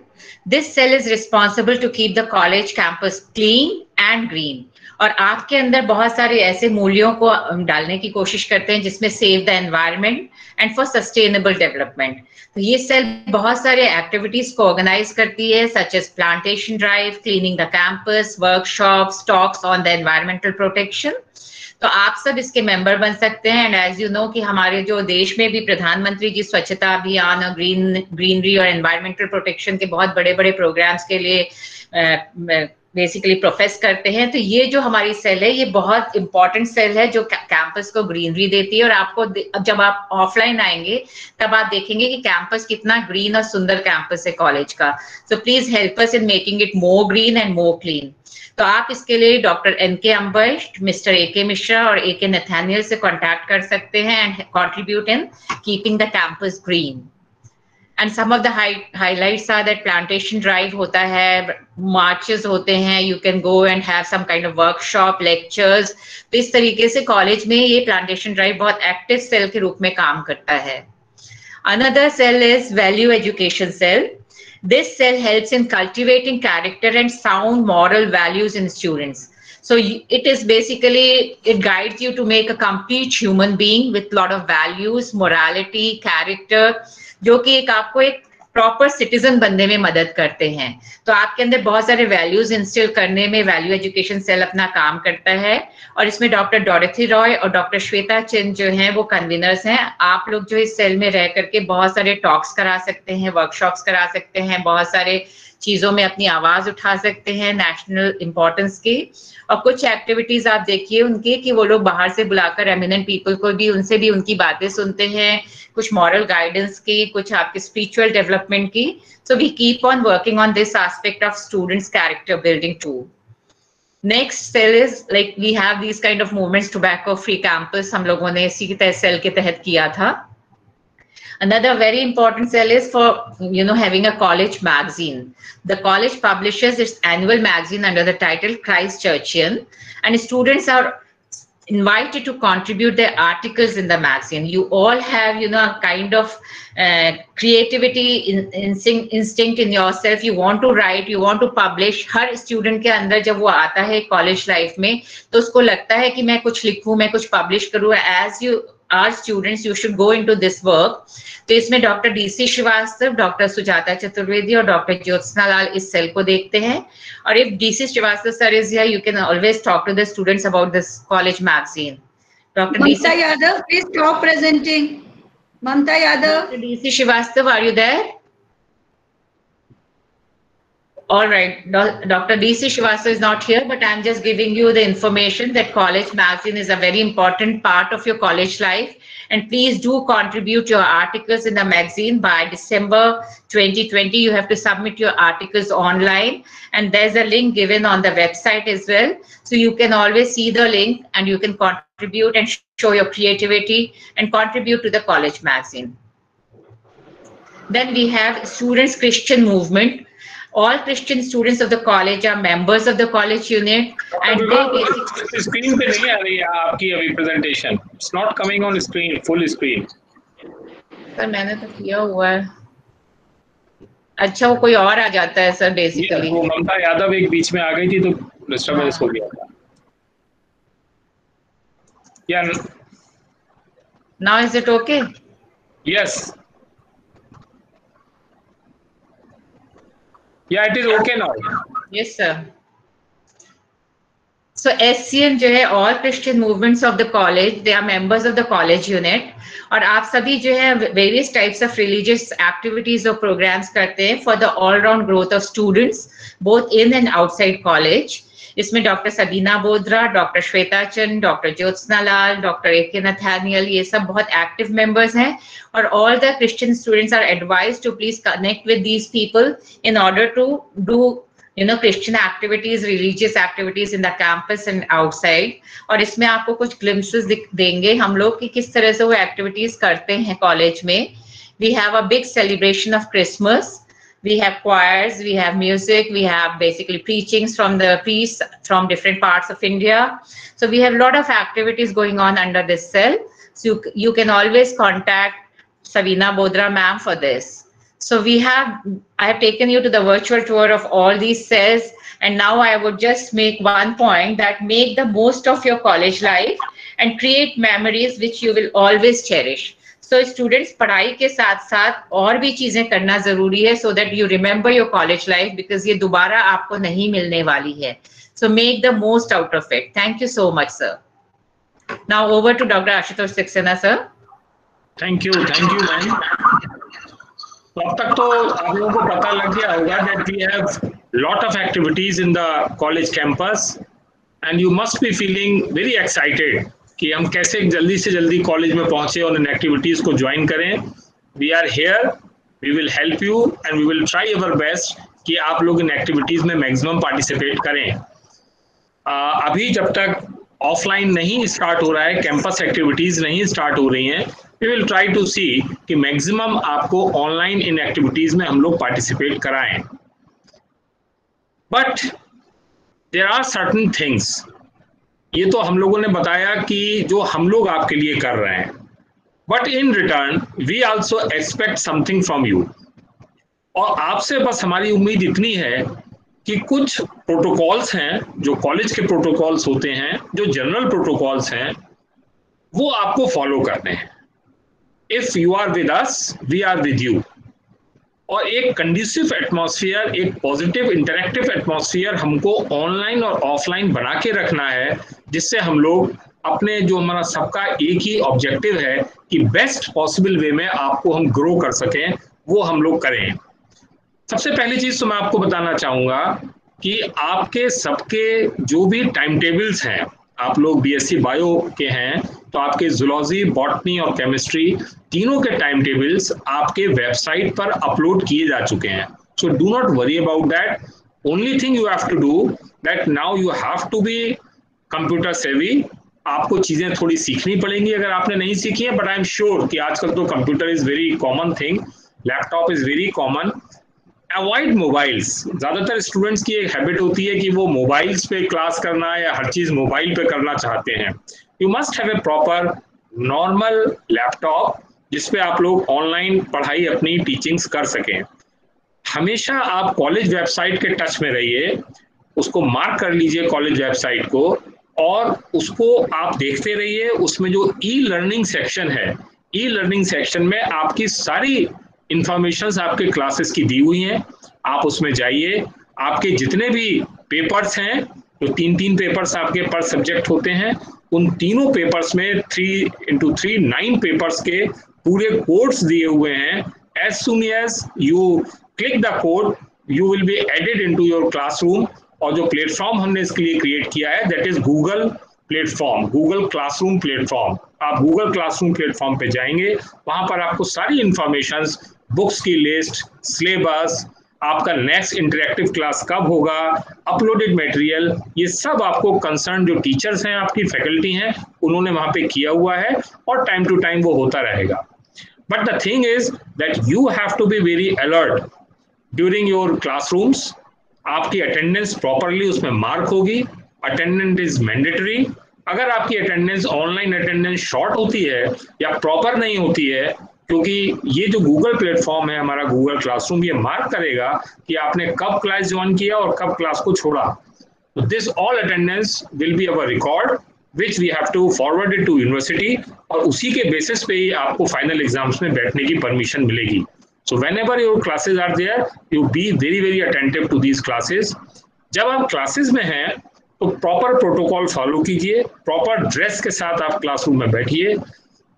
This cell is responsible to keep the college campus clean and green. और आपके अंदर बहुत सारे ऐसे मूल्यों को डालने की कोशिश करते हैं जिसमें save the environment and for sustainable development. तो ये सेल बहुत सारे एक्टिविटीज को ऑर्गेनाइज करती है, such as plantation drive, cleaning the campus, workshops, talks on the environmental protection. तो आप सब इसके मेंबर बन सकते हैं. एंड एज यू नो कि हमारे जो देश में भी प्रधानमंत्री जी स्वच्छता अभियान और ग्रीनरी और एनवायरमेंटल प्रोटेक्शन के बहुत बड़े बड़े प्रोग्राम्स के लिए बेसिकली प्रोफेस करते हैं. तो ये जो हमारी सेल है ये बहुत इंपॉर्टेंट सेल है जो कैंपस को ग्रीनरी देती है. और आपको जब आप ऑफलाइन आएंगे तब आप देखेंगे कि कैंपस कितना ग्रीन और सुंदर कैंपस है कॉलेज का. So please help us in making it more green and more clean. तो आप इसके लिए डॉक्टर एनके अम्बश, मिस्टर एके मिश्रा और एके नथानियल से कांटेक्ट कर सकते हैं and contribute in keeping the campus green. And some of the highlights are that plantation drive होता है, marches होते हैं, you can go and have some kind of workshop, lectures. तो इस तरीके से कॉलेज में ये plantation drive बहुत active cell के रूप में काम करता है. Another cell is value education cell. This cell helps in cultivating character and sound moral values in students. So it is basically, it guides you to make a complete human being with lot of values, morality, character, जो कि आपको एक proper citizen बनने में मदद करते हैं. तो आपके अंदर बहुत सारे वैल्यूज इंस्टिल करने में वैल्यू एजुकेशन सेल अपना काम करता है. और इसमें डॉक्टर डोरथी रॉय और डॉक्टर श्वेता चंद जो हैं वो कन्वीनर्स हैं. आप लोग जो इस सेल में रह करके बहुत सारे टॉक्स करा सकते हैं, वर्कशॉप्स करा सकते हैं, बहुत सारे चीजों में अपनी आवाज उठा सकते हैं नेशनल इंपॉर्टेंस की. और कुछ एक्टिविटीज आप देखिए उनके कि वो लोग बाहर से बुलाकर एमिनेंट पीपल को भी, उनसे भी उनकी बातें सुनते हैं, कुछ मॉरल गाइडेंस की, कुछ आपके स्पिरिचुअल डेवलपमेंट की. So we keep on working on this aspect of students character building too. Next cell is like we have these kind of movements, tobacco free campus हम लोगों ने इसी के तहत सेल के तहत किया था. Another very important cell is for, having a college magazine. The college publishes its annual magazine under the title Christchurchian, and students are invited to contribute their articles in the magazine. You all have, a kind of creativity instinct in yourself. You want to write, you want to publish. Her student के अंदर जब वो आता है college life में तो उसको लगता है कि मैं कुछ लिखूं, मैं कुछ publish करूं. As you are students, you should go into this work. तो इसमें doctor DC Srivastava, doctor Sujata Chaturvedi और डॉक्टर ज्योत्सना लाल इस सेल को देखते हैं. और if DC Srivastava sir is here, you can always talk to the students about this college magazine. Doctor Mamta Yadav, please stop presenting. Mamta Yadav. DC Srivastava, are you there? All right, Dr. D.C. Srivastava is not here, but I'm just giving you the information that college magazine is a very important part of your college life. And please do contribute your articles in the magazine by December 2020. You have to submit your articles online. And there's a link given on the website as well. So you can always see the link and you can contribute and show your creativity and contribute to the college magazine. Then we have Students Christian Movement. All Christian students of the college are members of the college unit, and they basically. Screen पे नहीं आ रही है आपकी अभी presentation. It's not coming on screen, full screen. Sir मैंने तो किया हुआ है. अच्छा वो कोई और आ जाता है सर बेसिकली. वो ममता यादव एक बीच में आ गई थी तो डिस्टर्बेंस हो गया था. Yeah. Now is it okay? Yes. Yeah, it is okay now. Yes, sir. So SCN जो है All Christian Movements of the College, they are members of the college unit. और आप सभी जो है various types of religious activities और programs करते हैं for the all round growth of students both in and outside college. इसमें doctor Sabina Bodra, doctor Shweta चंद, doctor Jyotsna लाल, doctor AK Nathaniel, ये सब बहुत एक्टिव मेंबर्स हैं. और all the Christian students are advised to please connect with these people in order to do Christian activities, religious activities in the campus and outside. और इसमें आपको कुछ glimpses देंगे हम लोग कि किस तरह से वो activities करते हैं कॉलेज में. We have a big celebration of Christmas. We have choirs, we have music, we have basically preachings from the priests from different parts of India. So we have a lot of activities going on under this cell. So you can always contact Sabina Bodra ma'am for this. So I have taken you to the virtual tour of all these cells, and now I would just make one point that make the most of your college life and create memories which you will always cherish. So students, पढ़ाई के साथ साथ और भी चीजें करना जरूरी है so that you remember your college life because ये दोबारा आपको नहीं मिलने वाली है. So make the most out of it. Thank you so much, sir. Now over to Dr. Ashutosh Saxena, sir. Thank you, ma'am. तो अब तक तो आप लोगों को पता लग गया होगा that we have lot of activities in the college campus and you must be feeling very excited कि हम कैसे जल्दी से जल्दी कॉलेज में पहुंचे और इन एक्टिविटीज को ज्वाइन करें. We are here, we will help you and we will try our best कि आप लोग इन एक्टिविटीज में मैक्सिमम पार्टिसिपेट करें. अभी जब तक ऑफलाइन नहीं स्टार्ट हो रहा है, कैंपस एक्टिविटीज नहीं स्टार्ट हो रही हैं, we will try to see कि मैक्सिमम आपको ऑनलाइन इन एक्टिविटीज में हम लोग पार्टिसिपेट कराएं. But there are certain things, ये तो हम लोगों ने बताया कि जो हम लोग आपके लिए कर रहे हैं, but in return we also expect something from you. और आपसे बस हमारी उम्मीद इतनी है कि कुछ प्रोटोकॉल्स हैं, जो कॉलेज के प्रोटोकॉल्स होते हैं, जो जनरल प्रोटोकॉल्स हैं, वो आपको फॉलो करने हैं. If you are with us, we are with you. और एक कंड्यूसिव एटमॉस्फेयर, एक पॉजिटिव इंटरैक्टिव एटमॉस्फेयर हमको ऑनलाइन और ऑफलाइन बना के रखना है, जिससे हम लोग अपने जो हमारा सबका एक ही ऑब्जेक्टिव है कि बेस्ट पॉसिबल वे में आपको हम ग्रो कर सकें, वो हम लोग करें. सबसे पहली चीज तो मैं आपको बताना चाहूंगा कि आपके सबके जो भी टाइम टेबल्स हैं, आप लोग BSc बायो के हैं तो आपके जूलॉजी, बॉटनी और केमिस्ट्री तीनों के टाइम टेबल्स आपके वेबसाइट पर अपलोड किए जा चुके हैं. So do not worry about that. Only thing you have to do that now you have to be computer savvy. आपको चीजें थोड़ी सीखनी पड़ेंगी अगर आपने नहीं सीखी है, बट आई एम श्योर कि आजकल तो computer is very common thing, laptop is very common. Avoid mobiles. ज्यादातर स्टूडेंट्स की एक हैबिट होती है कि वो मोबाइल्स पे क्लास करना या हर चीज मोबाइल पे करना चाहते हैं. You must have a proper normal laptop जिसपे आप लोग ऑनलाइन पढ़ाई अपनी टीचिंग्स कर सकें. हमेशा आप कॉलेज वेबसाइट के टच में रहिए, उसको मार्क कर लीजिए कॉलेज वेबसाइट को, और उसको आप देखते रहिए. उसमें जो ई-लर्निंग सेक्शन है, ई-लर्निंग सेक्शन में आपकी सारी इंफॉर्मेशन आपके क्लासेस की दी हुई हैं. आप उसमें जाइए. आपके जितने भी पेपर्स हैं, जो 3 पेपर्स आपके पर सब्जेक्ट होते हैं, उन तीनों पेपर्स में 3x3 9 पेपर्स के पूरे कोड्स दिए हुए हैं. As soon as you click the code, you will be added into your classroom. और जो प्लेटफॉर्म हमने इसके लिए क्रिएट किया है, that is Google platform, Google classroom platform. आप गूगल क्लासरूम प्लेटफॉर्म पे जाएंगे, वहां पर आपको सारी इंफॉर्मेशन, बुक्स की लिस्ट, सिलेबस, आपका नेक्स्ट इंटरेक्टिव क्लास कब होगा, अपलोडेड मटेरियल, ये सब आपको कंसर्न जो टीचर्स हैं, आपकी फैकल्टी हैं, उन्होंने वहां पे किया हुआ है और टाइम टू टाइम वो होता रहेगा. But the thing is that you have to be very alert during your classrooms. आपकी अटेंडेंस प्रॉपरली उसमें मार्क होगी. Attendance is mandatory. अगर आपकी अटेंडेंस ऑनलाइन अटेंडेंस शॉर्ट होती है या प्रॉपर नहीं होती है, क्योंकि ये जो गूगल प्लेटफॉर्म है हमारा गूगल क्लासरूम, ये मार्क करेगा कि आपने कब क्लास ज्वाइन किया और कब क्लास को छोड़ा. तो this all attendance will be our record which we have to forward it to university, और उसी के बेसिस पे ही आपको फाइनल एग्जाम्स में बैठने की परमिशन मिलेगी. So whenever your classes are there, you be very very attentive to these classes. जब आप क्लासेस में हैं तो प्रॉपर प्रोटोकॉल फॉलो कीजिए, प्रॉपर ड्रेस के साथ आप क्लासरूम में बैठिए।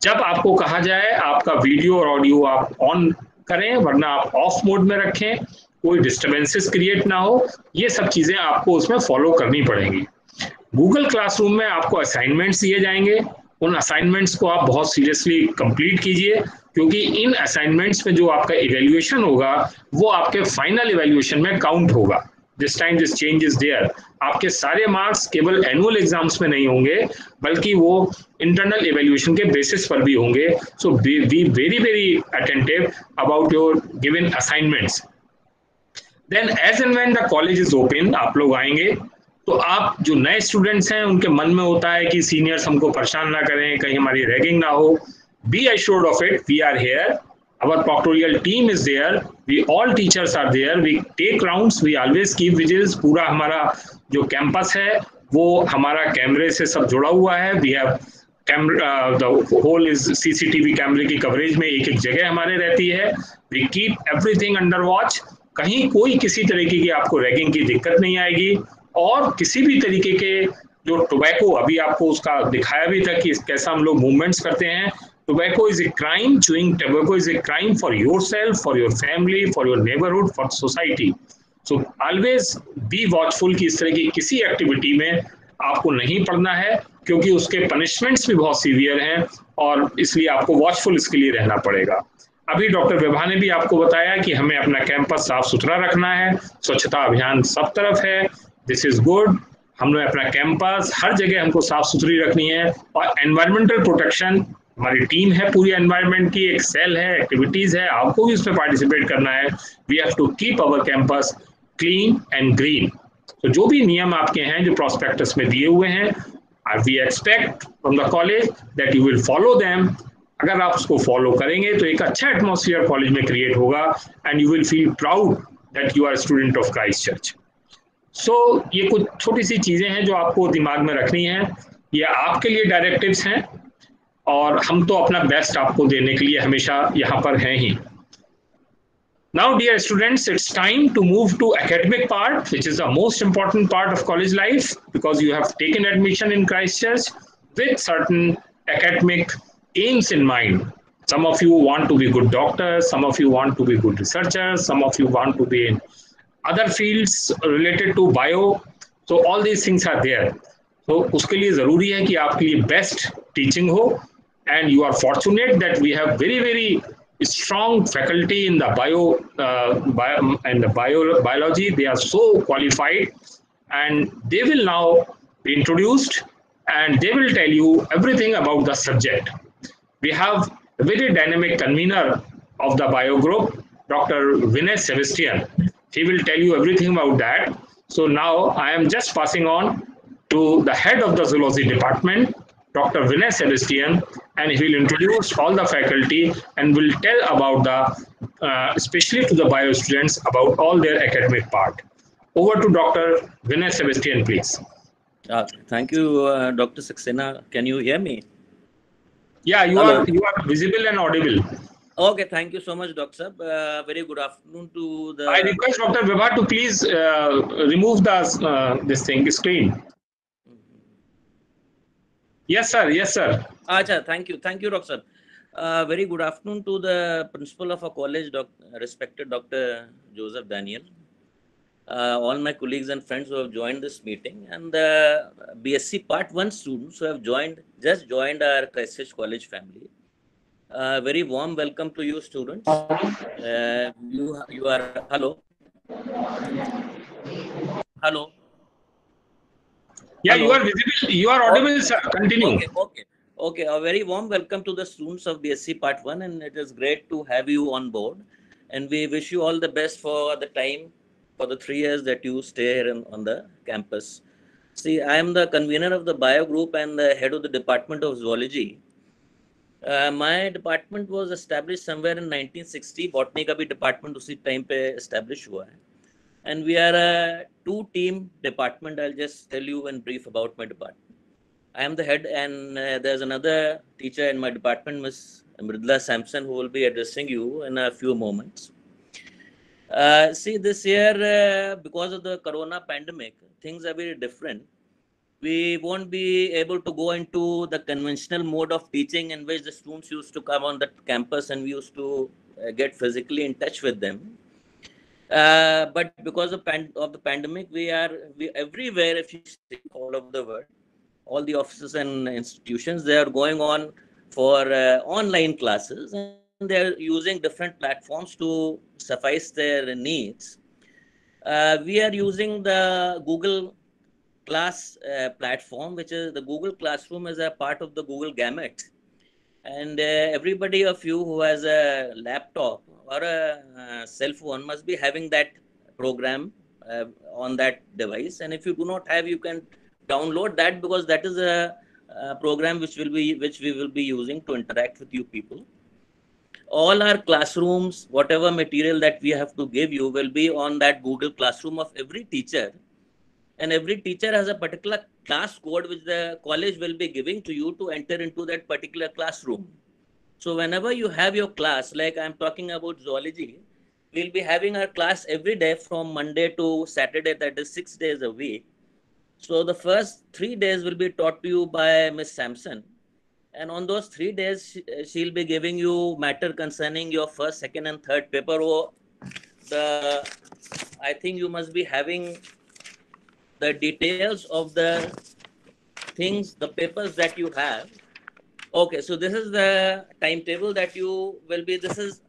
जब आपको कहा जाए आपका वीडियो और ऑडियो आप ऑन करें, वरना आप ऑफ मोड में रखें, कोई डिस्टरबेंसेस क्रिएट ना हो। ये सब चीजें आपको उसमें फॉलो करनी पड़ेंगी। गूगल क्लासरूम में आपको असाइनमेंट्स दिए जाएंगे, उन असाइनमेंट्स को आप बहुत सीरियसली कंप्लीट कीजिए, क्योंकि इन असाइनमेंट्स में जो आपका इवैल्यूएशन होगा वो आपके फाइनल इवैल्यूएशन में काउंट होगा। This time this change is there. आपके सारे मार्क्स केवल एनुअल एग्जाम्स में नहीं होंगे, बल्कि वो इंटरनल इवैल्यूएशन के बेसिस पर भी होंगे। So be very very attentive about your given assignments. Then as and when the college is open, आप लोग आएंगे तो आप जो नए स्टूडेंट्स हैं उनके मन में होता है कि सीनियर्स हमको परेशान ना करें, कहीं हमारी रैगिंग ना हो। Be assured of it, we are here, our proctorial team is there, we all teachers are there, we take rounds, we always keep vigils। पूरा हमारा जो कैंपस है वो हमारा कैमरे से सब जुड़ा हुआ है। We have the whole is CCTV कैमरे की कवरेज में एक एक जगह हमारे रहती है। We keep everything under watch. कहीं कोई किसी तरीके की आपको रैगिंग की दिक्कत नहीं आएगी, और किसी भी तरीके के जो टोबैको, अभी आपको उसका दिखाया भी था कि कैसा हम लोग मूवमेंट्स करते हैं। Tobacco is a crime. Chewing tobacco is a crime for yourself, for your family, for your neighborhood, for society. So always be watchful कि इस तरह की किसी एक्टिविटी में आपको नहीं पड़ना है, क्योंकि उसके पनिशमेंट्स भी बहुत सीवियर हैं, और इसलिए आपको वॉचफुल इसके लिए रहना पड़ेगा। अभी डॉक्टर विभा ने भी आपको बताया कि हमें अपना कैंपस साफ सुथरा रखना है, स्वच्छता अभियान सब तरफ है। This is good. हमने अपना कैंपस हर जगह हमको साफ सुथरी रखनी है, और एनवायरमेंटल प्रोटेक्शन हमारी टीम है, पूरी एनवायरनमेंट की एक सेल है, एक्टिविटीज है, आपको भी उसमें पार्टिसिपेट करना है। We have to keep our campus clean and green. तो जो भी नियम आपके हैं जो प्रोस्पेक्टस में दिए हुए हैं, we expect from the college that you will follow them. अगर आप उसको फॉलो करेंगे तो एक अच्छा एटमॉस्फेयर कॉलेज में क्रिएट होगा, and you will feel proud that you are student of Christ Church. So ये कुछ छोटी सी चीजें हैं जो आपको दिमाग में रखनी है। ये आपके लिए डायरेक्टिव्स हैं, और हम तो अपना बेस्ट आपको देने के लिए हमेशा यहाँ पर हैं ही। Now dear students, it's time to move to academic part, which is the most important part of college life, because you have taken admission in Christ Church with certain academic aims in mind. Some of you want to be good doctors, some of you want to be good researchers, some of you want to be in other fields related to bio. So all these things are there. So उसके लिए ज़रूरी है कि आपके लिए best teaching हो, and you are fortunate that we have very very strong faculty in the biology. They are so qualified, and they will now be introduced, and they will tell you everything about the subject. We have a very dynamic convener of the bio group, Dr. Vinay Sebastian. He will tell you everything about that. So now I am just passing on to the head of the zoology department, Dr. Vinay Sebastian, and he will introduce all the faculty and will tell about the, especially to the bio students, about all their academic part. Over to Dr. Vinay Sebastian, please. Thank you, Dr. Saxena. Can you hear me? Yeah, you are visible and audible. Okay, thank you so much, Dr. Very good afternoon to the. I request Dr. Vibha to please remove the this thing screen. Yes, sir. Yes, sir. Acha, thank you, Dr. Very good afternoon to the principal of our college, respected Dr. Joseph Daniel, all my colleagues and friends who have joined this meeting, and the BSc Part 1 students who have just joined our Christ Church College family. Very warm welcome to you, students. You are hello. Yeah, hello. You are visible. You are audible, sir. Continue. Okay. A very warm welcome to the students of BSc Part 1, and it is great to have you on board. And we wish you all the best for the time, for the 3 years that you stay here on the campus. See, I am the convener of the bio group and the head of the Department of Zoology. My department was established somewhere in 1960. Botany का भी department उसी time पे establish हुआ है. And we are a 2-team department. I'll just tell you in brief about my department. I am the head, and there's another teacher in my department, Ms. Mridula Sampson, who will be addressing you in a few moments. See, this year, because of the corona pandemic, things are very different. We won't be able to go into the conventional mode of teaching in which the students used to come on the campus and we used to get physically in touch with them. But because of the pandemic, we everywhere. If you see all over the world, all the offices and institutions, they are going on for online classes, and they are using different platforms to suffice their needs. We are using the Google Class platform, which is the Google Classroom, is a part of the Google Gamut. And everybody of you who has a laptop or a cell phone must be having that program on that device. And if you do not have, you can download that, because that is a program which we will be using to interact with you people. All our classrooms, whatever material that we have to give you, will be on that Google Classroom of every teacher. And every teacher has a particular class code which the college will be giving to you to enter into that particular classroom. So whenever you have your class, like I'm talking about zoology, we'll be having our class every day from Monday to Saturday, that is 6 days a week. So the first 3 days will be taught to you by Miss Sampson. And on those 3 days, she'll be giving you matter concerning your first, second, and third paper. Or I think you must be having the details of the things, the papers that you have. Okay, so this is the timetable that you will be,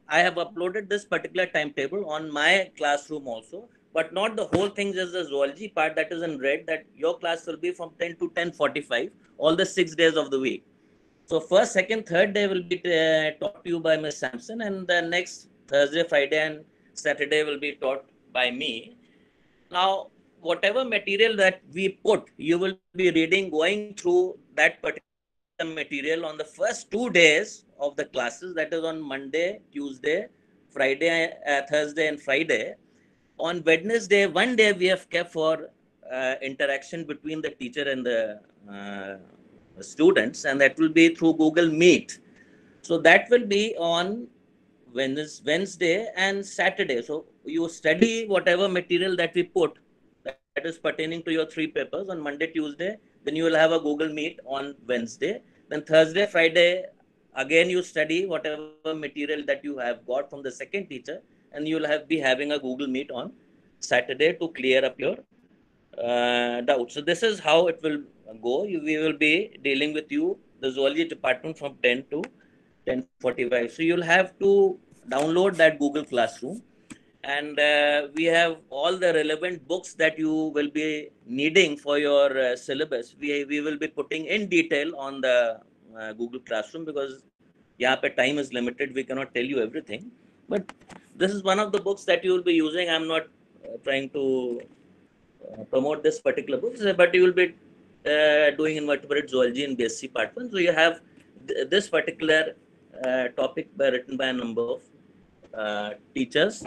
I have uploaded this particular timetable on my classroom also, but not the whole thing, just the zoology part that is in red, that your class will be from 10 to 10:45, all the 6 days of the week. So first, second, third day will be taught to you by Miss Sampson, and the next Thursday, Friday, and Saturday will be taught by me. Now, whatever material that we put, you will be reading, going through that particular material on the first 2 days of the classes, that is on Monday, Tuesday, Friday, Thursday, and Friday. On Wednesday, one day we have kept for interaction between the teacher and the students, and that will be through Google Meet. So that will be on Wednesday and Saturday. So you study whatever material that we put that is pertaining to your 3 papers on Monday, Tuesday. Then you will have a Google Meet on Wednesday. Then Thursday, Friday, again you study whatever material that you have got from the second teacher, and you will be having a Google Meet on Saturday to clear up your doubts. So this is how it will go. We will be dealing with you, the zoology department, from 10 to 10:45. So you'll have to download that Google Classroom, and we have all the relevant books that you will be needing for your syllabus. We will be putting in detail on the Google Classroom, because time is limited. We cannot tell you everything, but this is one of the books that you will be using. I'm not trying to promote this particular book, but you will be doing invertebrate zoology in BSc Part 1. So you have this particular topic written by a number of teachers,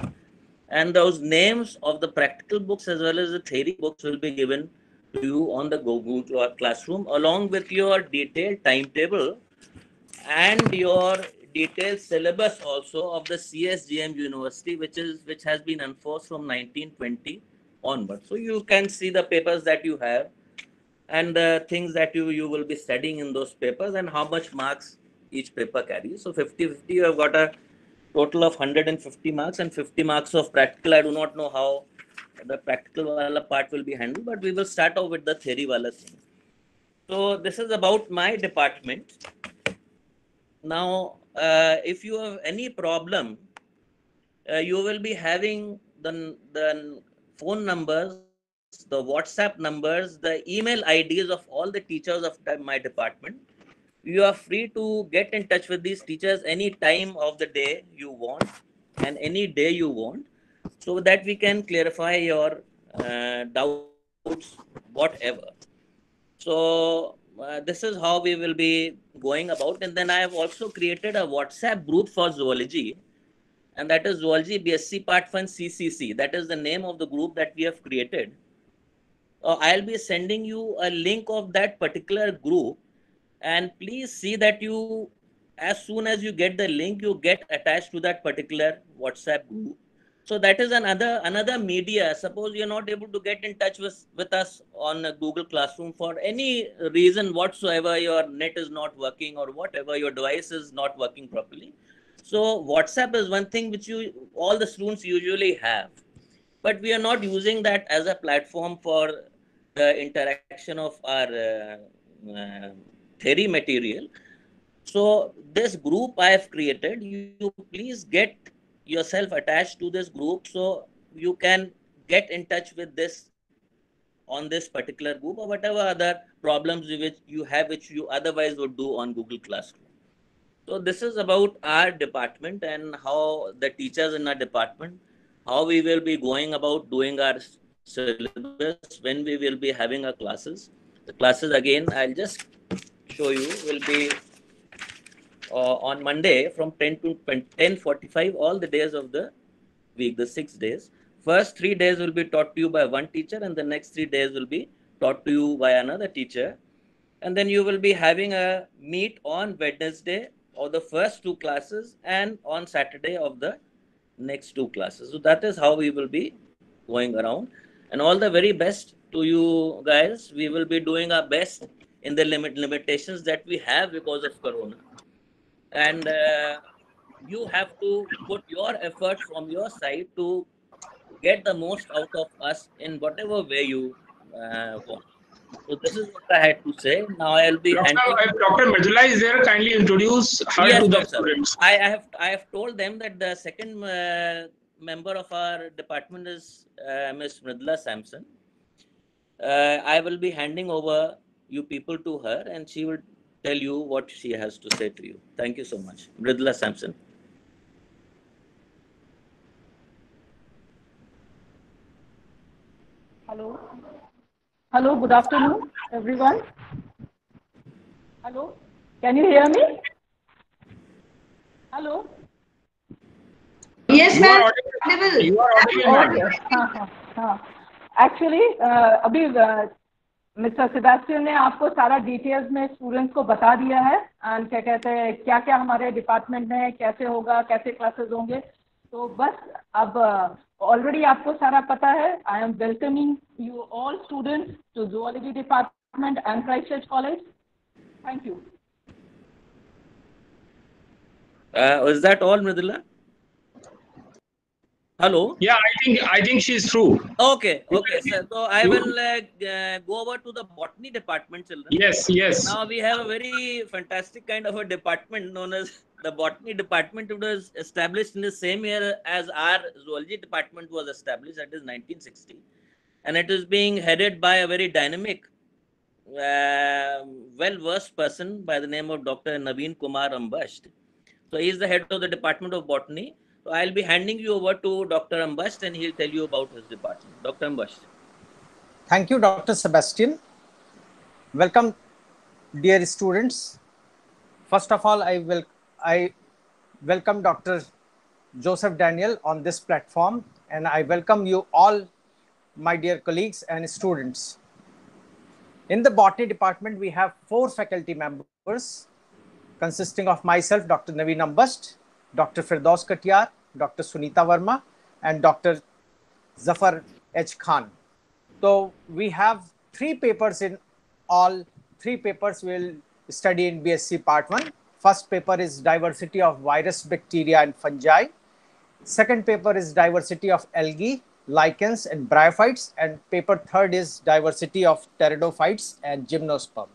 and those names of the practical books as well as the theory books will be given to you on the Google Classroom, along with your detailed timetable and your detailed syllabus also of the CSGM University, which has been enforced from 1920 onwards. So you can see the papers that you have and the things that you will be studying in those papers, and how much marks each paper carries. So 50-50, you have got a total of 150 marks, and 50 marks of practical. I do not know how the practical wala part will be handled, but we will start off with the theory wala thing. So this is about my department. Now, if you have any problem, you will be having the phone numbers, the WhatsApp numbers, the email IDs of all the teachers of my department. You are free to get in touch with these teachers any time of the day you want and any day you want, so that we can clarify your doubts, whatever. So this is how we will be going about. And then I have also created a WhatsApp group for zoology, and that is Zoology BSc Part 1 CCC. That is the name of the group that we have created. I'll be sending you a link of that particular group, and please see that you, as soon as you get the link, you get attached to that particular WhatsApp group, So that is another media. Suppose you're not able to get in touch with us on Google Classroom for any reason whatsoever, your net is not working or whatever, your device is not working properly. So WhatsApp is one thing which all the students usually have, but we are not using that as a platform for the interaction of our theory material. So this group I have created, you please get yourself attached to this group so you can get in touch with this on this particular group or whatever other problems which you have, which you otherwise would do on Google Classroom. So this is about our department and how the teachers in our department, how we will be going about doing our syllabus when we will be having our classes. The classes, again, I'll just show you, will be on Monday from 10 to 10:45, all the days of the week, the 6 days. First 3 days will be taught to you by one teacher, and the next 3 days will be taught to you by another teacher. And then you will be having a meet on Wednesday of the first 2 classes and on Saturday of the next 2 classes. So that is how we will be going around. And all the very best to you guys. We will be doing our best in the limitations that we have because of Corona. And you have to put your efforts from your side to get the most out of us in whatever way you want. So this is what I had to say. Now I'll be handing. Dr. Mridula is there. Kindly introduce her to the students. I have told them that the second member of our department is Ms. Mridula Sampson. I will be handing over you people to her, and she will tell you what she has to say to you. Thank you so much. Mridula Sampson. Hello. Hello, good afternoon, everyone. Hello, can you hear me? Hello. Yes, ma'am. You are audible, हाँ. Actually, अभी mister Sebastian ने आपको सारा details में students को बता दिया है एंड क्या कहते हैं क्या क्या हमारे डिपार्टमेंट में है, कैसे होगा, कैसे क्लासेस होंगे. तो बस अब ऑलरेडी आपको सारा पता है. I am welcoming you all students to zoology department and Christ Church college. Thank you. Is that all, Mridula? Hello. Yeah, I think she's through. Okay. Sir. So I will go over to the botany department, children. Yes. Now we have a very fantastic kind of a department known as the botany department. It was established in the same year as our zoology department was established, that is 1960, and it is being headed by a very dynamic, well-versed person by the name of Dr. Naveen Kumar Ambasht. So he is the head of the Department of Botany. So I'll be handing you over to Dr. Ambasht and he'll tell you about his department. Dr. Ambasht. Thank you, Dr. Sebastian. Welcome, dear students. First of all, I welcome Dr. Joseph Daniel on this platform, and I welcome you all, my dear colleagues and students. In the botany department, we have 4 faculty members consisting of myself, Dr. Naveen Ambasht, Dr. Firdaus Katiyar, Dr. Sunita Verma, and Dr. Zafar H. Khan. So we have 3 papers in all. 3 papers we'll study in BSc Part 1. First paper is diversity of virus, bacteria, and fungi. Second paper is diversity of algae, lichens, and bryophytes. And paper 3rd is diversity of pteridophytes and gymnosperm.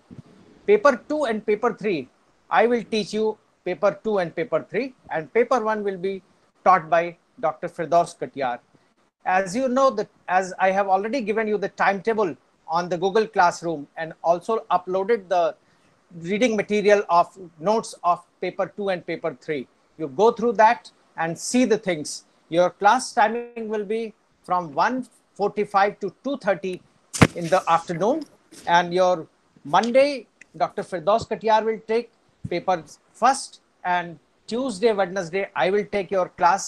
Paper 2 and paper 3, I will teach you paper 2 and paper 3, and paper 1 will be taught by Dr. Firdaus Katiyar. As you know, that as I have already given you the timetable on the Google Classroom and also uploaded the reading material of notes of paper 2 and paper 3. You go through that and see the things. Your class timing will be from 1:45 to 2:30 in the afternoon, and your Monday, Dr. Firdaus Katiyar will take paper 1st, and Tuesday, Wednesday, I will take your class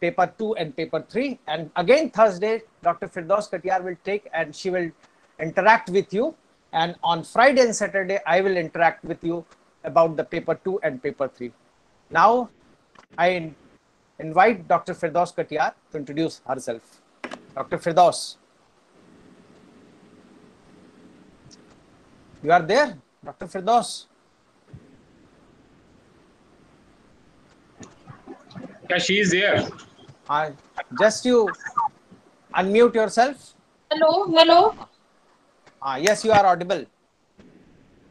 paper 2 and paper 3, and again Thursday, Dr. Firdaus Katiyar will take and she will interact with you, and on Friday and Saturday, I will interact with you about the paper 2 and paper 3. Now, I invite Dr. Firdaus Katiyar to introduce herself. Dr. Firdaus. You are there, Dr. Firdaus? Yeah, she is there. Just you unmute yourself. Hello. Yes, you are audible.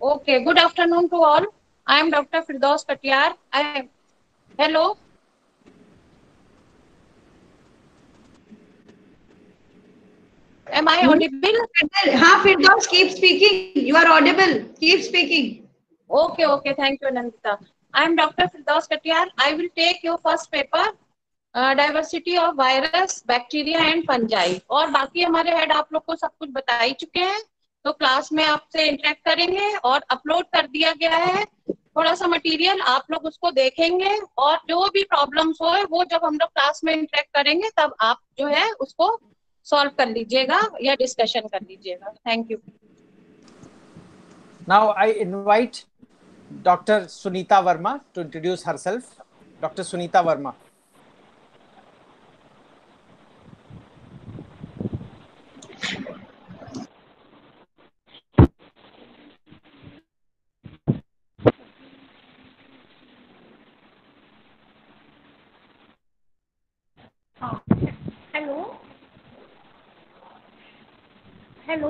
Okay, good afternoon to all. I am Dr. Firdaus Katiyar. Hello. Am I audible? हाँ Firdaus, keep speaking. You are audible. Keep speaking. Okay. Thank you, Nandita. I am Dr. Firdaus Katiyar. I will take your first paper, diversity of virus, bacteria and fungi. और बाकी हमारे head आप लोग को सब कुछ बता ही चुके हैं, तो क्लास में आपसे इंटरेक्ट करेंगे और अपलोड कर दिया गया है थोड़ा सा मटेरियल, आप लोग उसको देखेंगे और जो भी प्रॉब्लम्स हो वो जब हम लोग क्लास में इंटरेक्ट करेंगे तब आप जो है उसको सॉल्व कर लीजिएगा या डिस्कशन कर लीजिएगा. Thank you. Now I invite Dr. Sunita Verma to introduce herself. Dr. Sunita Verma. Hello.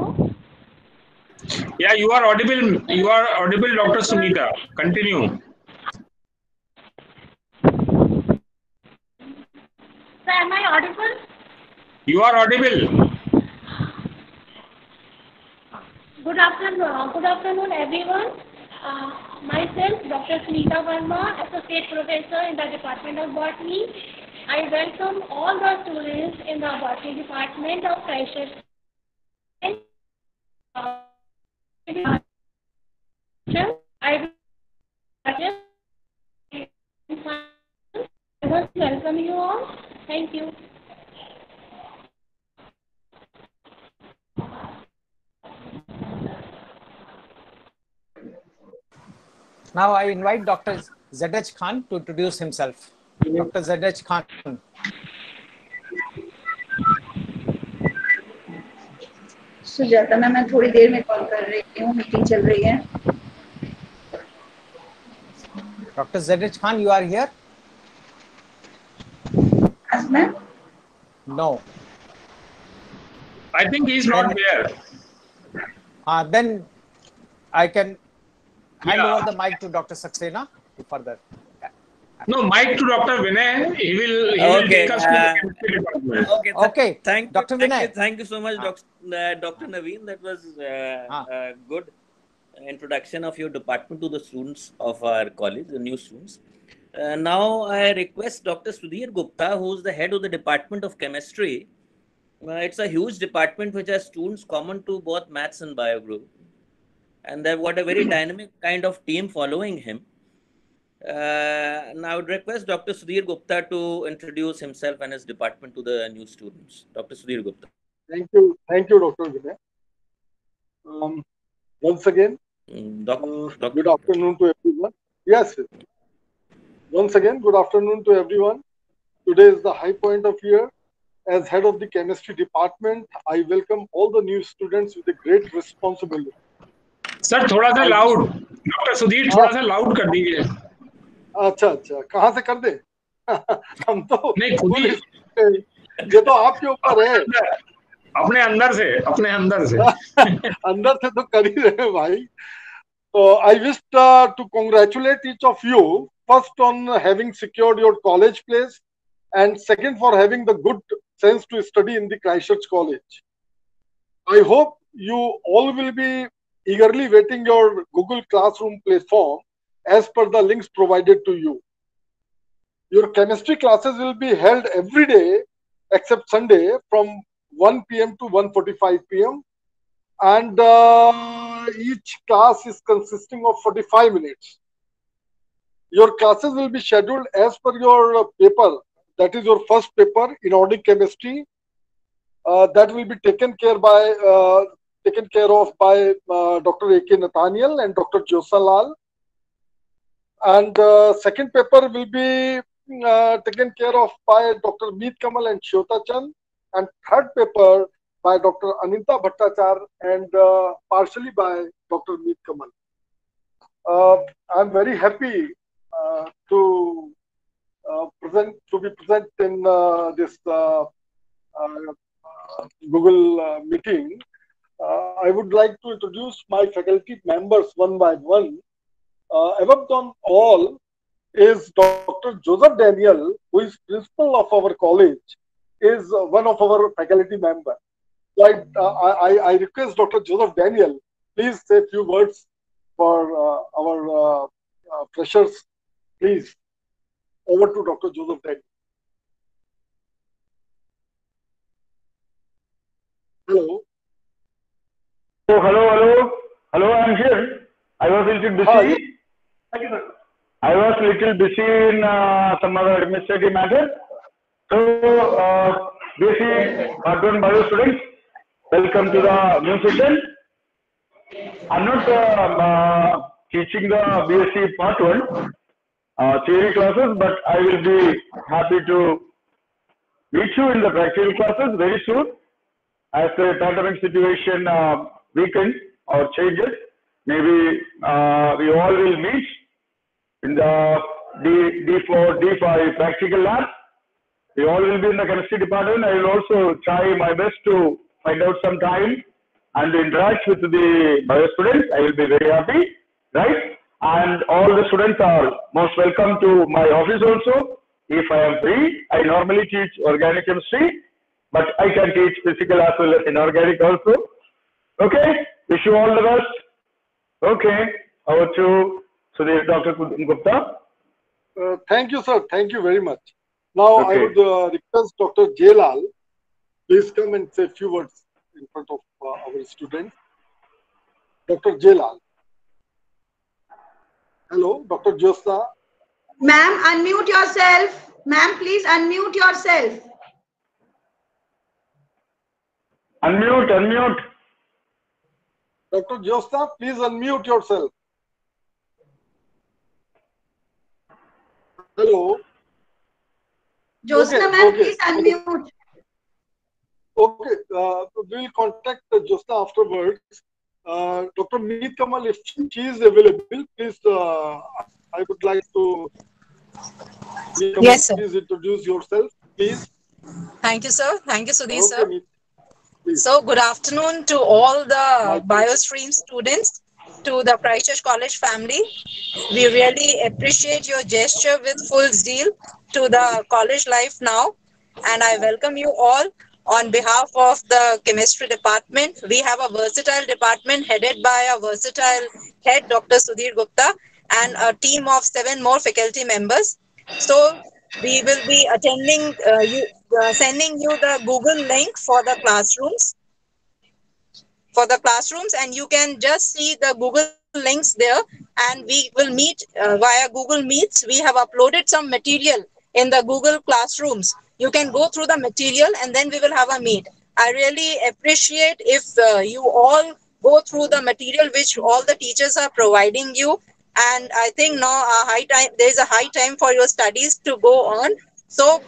Yeah, you are audible. You are audible, Dr. Sunita. Continue. Sir, am I audible? You are audible. Good afternoon, everyone. Myself, Dr. Sunita Verma, Associate Professor in the Department of Botany. I welcome all the students in the Botany Department of Christchurch. I welcome you all. Thank you. Now I invite Dr. ZH Khan to introduce himself. Dr. ZH Khan. Sujata ma'am, मैं थोड़ी देर में call कर रही हूँ, meeting चल रही है. Dr. ZH Khan, you are here? Yes, ma'am. No. I think he is not there. Then I can hand over the mic to Dr. Saxena to further. No, mic to Dr. Vinay. He will take us to the chemistry department. Okay. Dr. Vinay. Thank you so much, Dr. Naveen. That was a good introduction of your department to the students of our college, the new students. Now I request Dr. Sudhir Gupta, who is the head of the Department of Chemistry. It's a huge department which has students common to both maths and bio group. And they've got a very dynamic kind of team following him. Now I would request Dr. Sudhir Gupta to introduce himself and his department to the new students. Dr. Sudhir Gupta. Thank you, Dr. Vinay. Once again, good afternoon to everyone. Yes, once again, good afternoon to everyone. Today is the high point of year. As head of the chemistry department, I welcome all the new students with a great responsibility. Sir, थोड़ा सा loud. Dr. Sudhir, थोड़ा सा loud कर दीजिए. अच्छा, कहाँ से कर दे? हम तो नहीं, खुद ही. ये तो आपके ऊपर है. अपने अंदर से अंदर से तो कर ही रहे भाई. So I wish to congratulate each of you, first on having secured your college place, and second for having the good sense to study in the Christchurch College. I hope you all will be eagerly waiting your Google Classroom platform as per the links provided to you. Your chemistry classes will be held every day except Sunday from 1 p.m. to 1:45 p.m. and each class is consisting of 45 minutes. Your classes will be scheduled as per your paper, that is your first paper, inorganic chemistry, that will be taken care of by Dr. A.K. Nathaniel and Dr. Jyosa Lal. And second paper will be taken care of by Dr. Meet Kamal and Shweta Chand, and third paper by Dr. Anita Bhattacharya and partially by Dr. Meet Kamal. I'm very happy to be present in this Google meeting. I would like to introduce my faculty members one by one. Above them all is Dr. Joseph Daniel, who is principal of our college, is one of our faculty members. So I request Dr. Joseph Daniel, please say a few words for our freshers. Please, over to Dr. Joseph Daniel. Hello. Oh, hello, I'm here. I was a little busy. Thank you, sir. I was a little busy in some other administrative matter. So, BSc Part 1 Bio students, welcome to the new session. I'm not teaching the BSc Part 1 theory classes, but I will be happy to meet you in the practical classes very soon. As the pandemic situation weakens or changes, maybe we all will meet in the D4, D5 practical lab. We all will be in the chemistry department. I will also try my best to find out some time and interact with the bio students. I will be very happy, right? And all the students are most welcome to my office also. If I am free, I normally teach organic chemistry, but I can teach physical as well as inorganic also. Okay, wish you all the best. Okay, over to Sudhir, Dr. Gupta. Thank you, sir. Thank you very much. Now Okay. I would request Dr. Jailal, please come and say a few words in front of our students. Dr. Jailal. Hello, Dr. Jyotsna. Ma'am, unmute yourself. Ma'am, please unmute yourself. Unmute. Dr. Jyotsna, please unmute yourself. Hello. Jyotsna, Okay, ma'am, okay. please unmute. Okay, we'll contact Jyotsna afterwards. Dr. Meet Kamal, if she is available, please, I would like to. Yes, sir. Please introduce yourself, please. Thank you, sir. Thank you, Sudhir, Okay, sir. Meet, please. So, good afternoon to all the BioStream students, to the Christchurch College family. We really appreciate your gesture with full zeal to the college life now. And I welcome you all on behalf of the chemistry department. We have a versatile department headed by a versatile head, Dr. Sudhir Gupta, and a team of 7 more faculty members. So, we will be attending, sending you the Google link for the classrooms. And you can just see the Google links there, and we will meet via Google Meets. We have uploaded some material in the Google Classrooms. You can go through the material and then we will have a meet. I really appreciate if you all go through the material which all the teachers are providing you. And I think now there is a high time for your studies to go on. So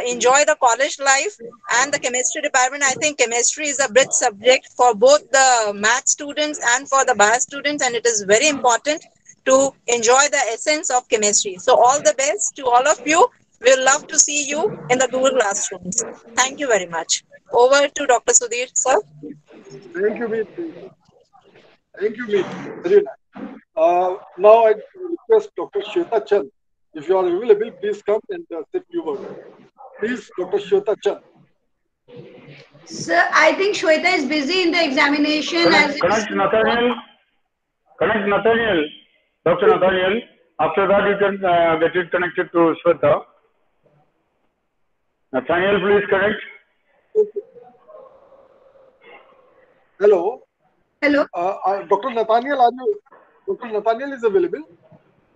enjoy the college life and the chemistry department. I think chemistry is a bridge subject for both the math students and for the bio students, and it is very important to enjoy the essence of chemistry. So all the best to all of you. We'll love to see you in the Google Classrooms. Thank you very much. Over to Dr. Sudhir, sir. Thank you, Meet. Thank you, Meet. Very nice. Now I request Dr. Shweta Chand. If you are available, please come and say a few words. Please, Dr. Shweta Chand. Sir, I think Shweta is busy in the examination. Connect Nathaniel. Dr. Nathaniel. After that, you can get it connected to Shweta. Nathaniel, please connect. Okay. Hello. Hello. Dr. Nathaniel, Dr. Nathaniel is available?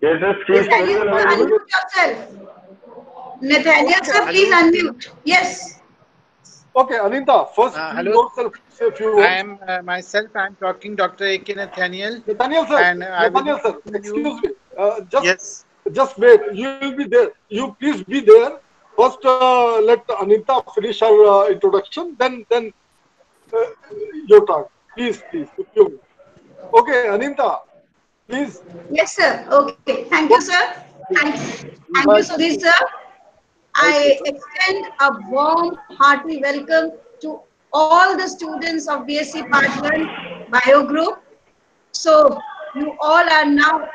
Yes, please. Nathaniel, unmute yourself. Nathaniel, sir, please unmute. Yes. Okay, Anita, first hello. Say a few words. I am myself. I am talking Dr. A.K. Nathaniel. Nathaniel, sir. And Nathaniel, sir. Excuse me. Just yes. just wait. You will be there. You please be there. First, let Anita finish her introduction. Then your turn. Please. If you. Okay, Anita. Please. Yes, sir. Okay. Thank you, sir. Thank you, Sudhir, sir. I extend a warm, hearty welcome to all the students of BSc Part 1 Bio Group. So you all are now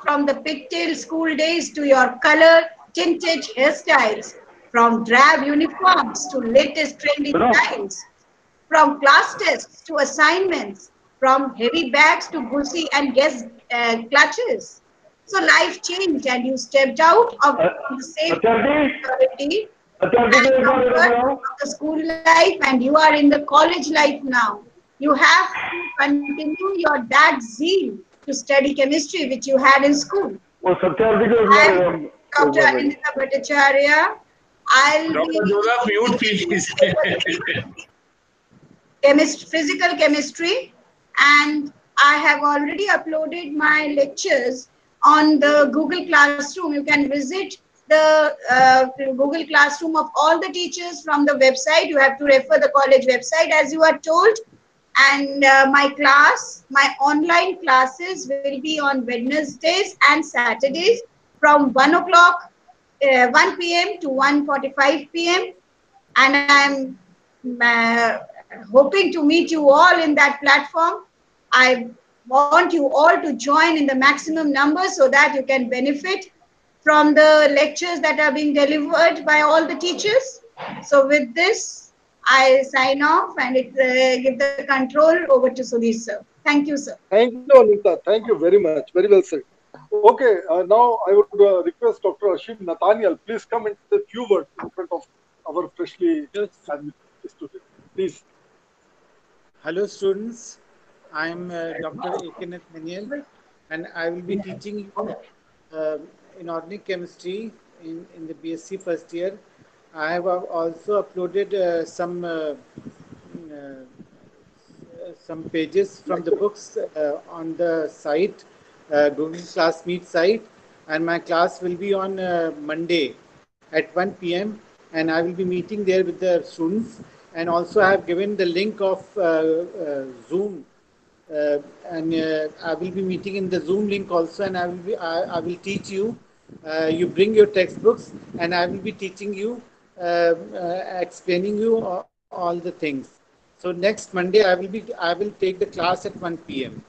from the pigtail school days to your color tinted hairstyles, from drab uniforms to latest trendy styles, from class tests to assignments, from heavy bags to bussy and guest clutches. So life changed and you stepped out of the safe security and comfort of the school life, and you are in the college life now. You have to continue your dad's zeal to study chemistry, which you had in school. I'm Dr. Anindita Bhattacharya. Dr. Joseph, mute please. Physical chemistry, and I have already uploaded my lectures on the Google Classroom. You can visit the Google Classroom of all the teachers from the website. You have to refer the college website as you are told. And my online classes will be on Wednesdays and Saturdays from 1 p.m. to 1:45 p.m. And I'm hoping to meet you all in that platform. I want you all to join in the maximum number so that you can benefit from the lectures that are being delivered by all the teachers. So with this, I sign off and give the control over to Sudhir, sir. Thank you, sir. Thank you, Anita. Thank you very much. Very well said. Okay, now I would request Dr. Ashim Nathaniel, please come and say a few words in front of our freshly admitted students. Please. Hello, students. I am Dr. A.K. Nathaniel, and I will be teaching you inorganic chemistry in the BSc first year. I have also uploaded some pages from the books on the site, Google Classmeet site, and my class will be on Monday at 1 p.m. and I will be meeting there with the students. And also I have given the link of Zoom, and I will be meeting in the Zoom link also, and I will teach you. You bring your textbooks, and I will be teaching you, explaining you all the things. So next Monday I will take the class at 1 p.m.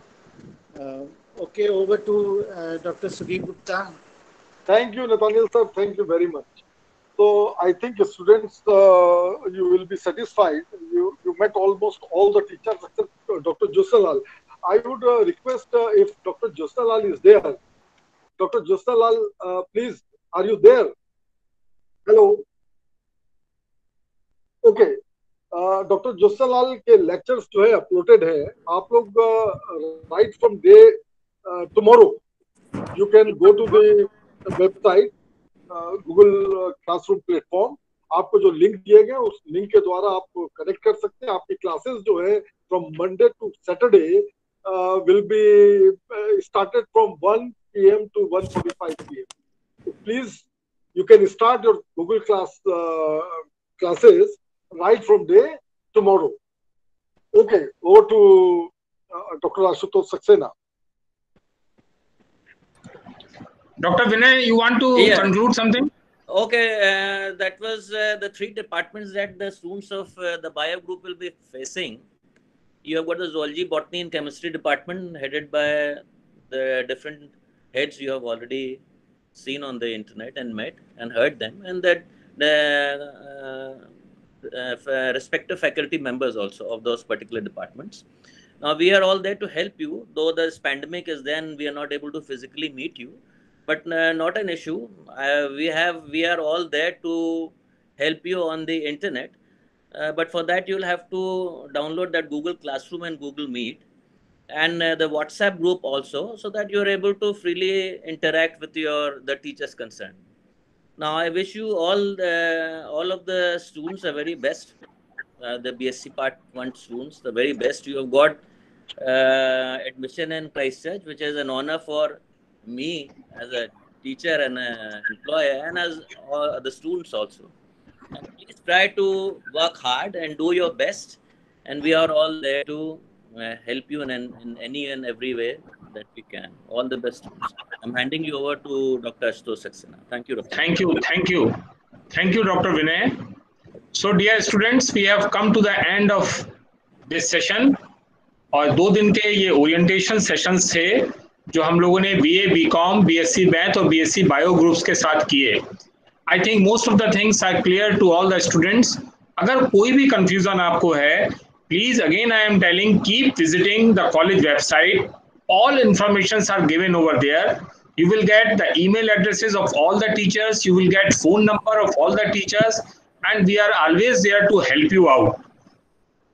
Okay, over to Dr. Sudhir Gupta. Thank you, Nathaniel sir. Thank you very much. So I think students, you will be satisfied. You met almost all the teachers except Dr. Josalal. I would request if Dr. Josalal is there. Dr. Josalal, please, are you there? Hello. Okay. Doctor Josalal के lectures जो है uploaded है, आप लोग right from day tomorrow you can go to the website Google classroom platform. आपको जो link दिए गए उस लिंक के द्वारा आप कनेक्ट कर सकते हैं. आपकी क्लासेस जो है from Monday to Saturday will be started from 1 p.m. to 1:45 p.m. So please, you can start your Google classes right from day tomorrow. Okay, over to Dr. Ashutosh Saxena. Dr. Vinay, you want to conclude something? Okay, that was the three departments that the students of the bio group will be facing. You have got the zoology, botany, and chemistry department headed by the different heads you have already seen on the internet and met and heard them, and that the respective faculty members also of those particular departments. Now we are all there to help you, though this pandemic is there and we are not able to physically meet you, but not an issue. We are all there to help you on the internet, but for that you'll have to download that Google Classroom and Google Meet and the WhatsApp group also, so that you're able to freely interact with the teachers concerned. Now, I wish you all of the students the very best, the BSc Part 1 students, the very best. You have got admission in Christ Church, which is an honor for me as a teacher and an employer, and as all the students also. And please try to work hard and do your best. And we are all there to help you in any and every way that we can. All the best. I'm handing you over to Dr. Ashutosh Saxena. Thank you, Dr. Thank you. Thank you. Thank you, Dr. Vinay. So, dear students, we have come to the end of this session. और 2 दिन के ये orientation sessions थे जो हम लोगों ने BA, BCom, BSc math और BSc बायो ग्रुप्स के साथ किए. I think most of the things are clear to all the students. अगर कोई भी confusion आपको है, please again I am telling, keep visiting the college website. All informations are given over there. You will get the email addresses of all the teachers. You will get phone number of all the teachers, and we are always there to help you out.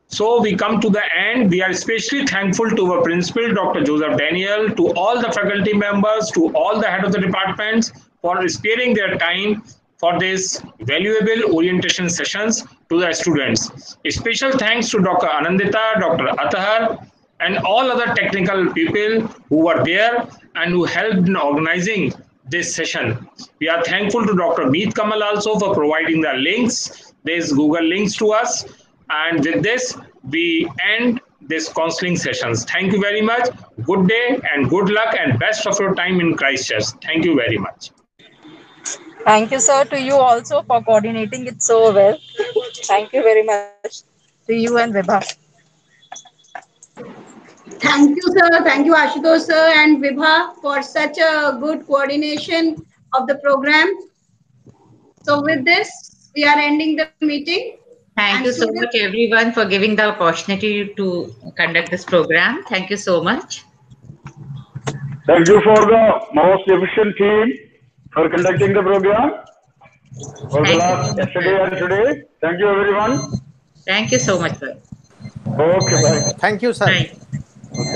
So we come to the end. We are especially thankful to our principal, Dr. Joseph Daniel, to all the faculty members, to all the head of the departments for sparing their time for this valuable orientation sessions to the students. A special thanks to Dr. Anandita, Dr. Atahar, and all other technical people who were there and who helped in organizing this session. We are thankful to Dr. Meet Kamal also for providing the links. There's Google links to us. And with this, we end this counseling sessions. Thank you very much. Good day and good luck and best of your time in Christchurch. Thank you very much. Thank you, sir, to you also for coordinating it so well. Thank you very much to you and Vibha. Thank you, sir. Thank you, Ashutosh, sir, and Vibha for such a good coordination of the program. So with this, we are ending the meeting. Thank you so much, everyone, for giving the opportunity to conduct this program. Thank you so much. Thank you for the most efficient team for conducting the program for the last yesterday and today. Thank you, everyone. Thank you so much, sir. Okay, bye. Thank you, sir. Bye.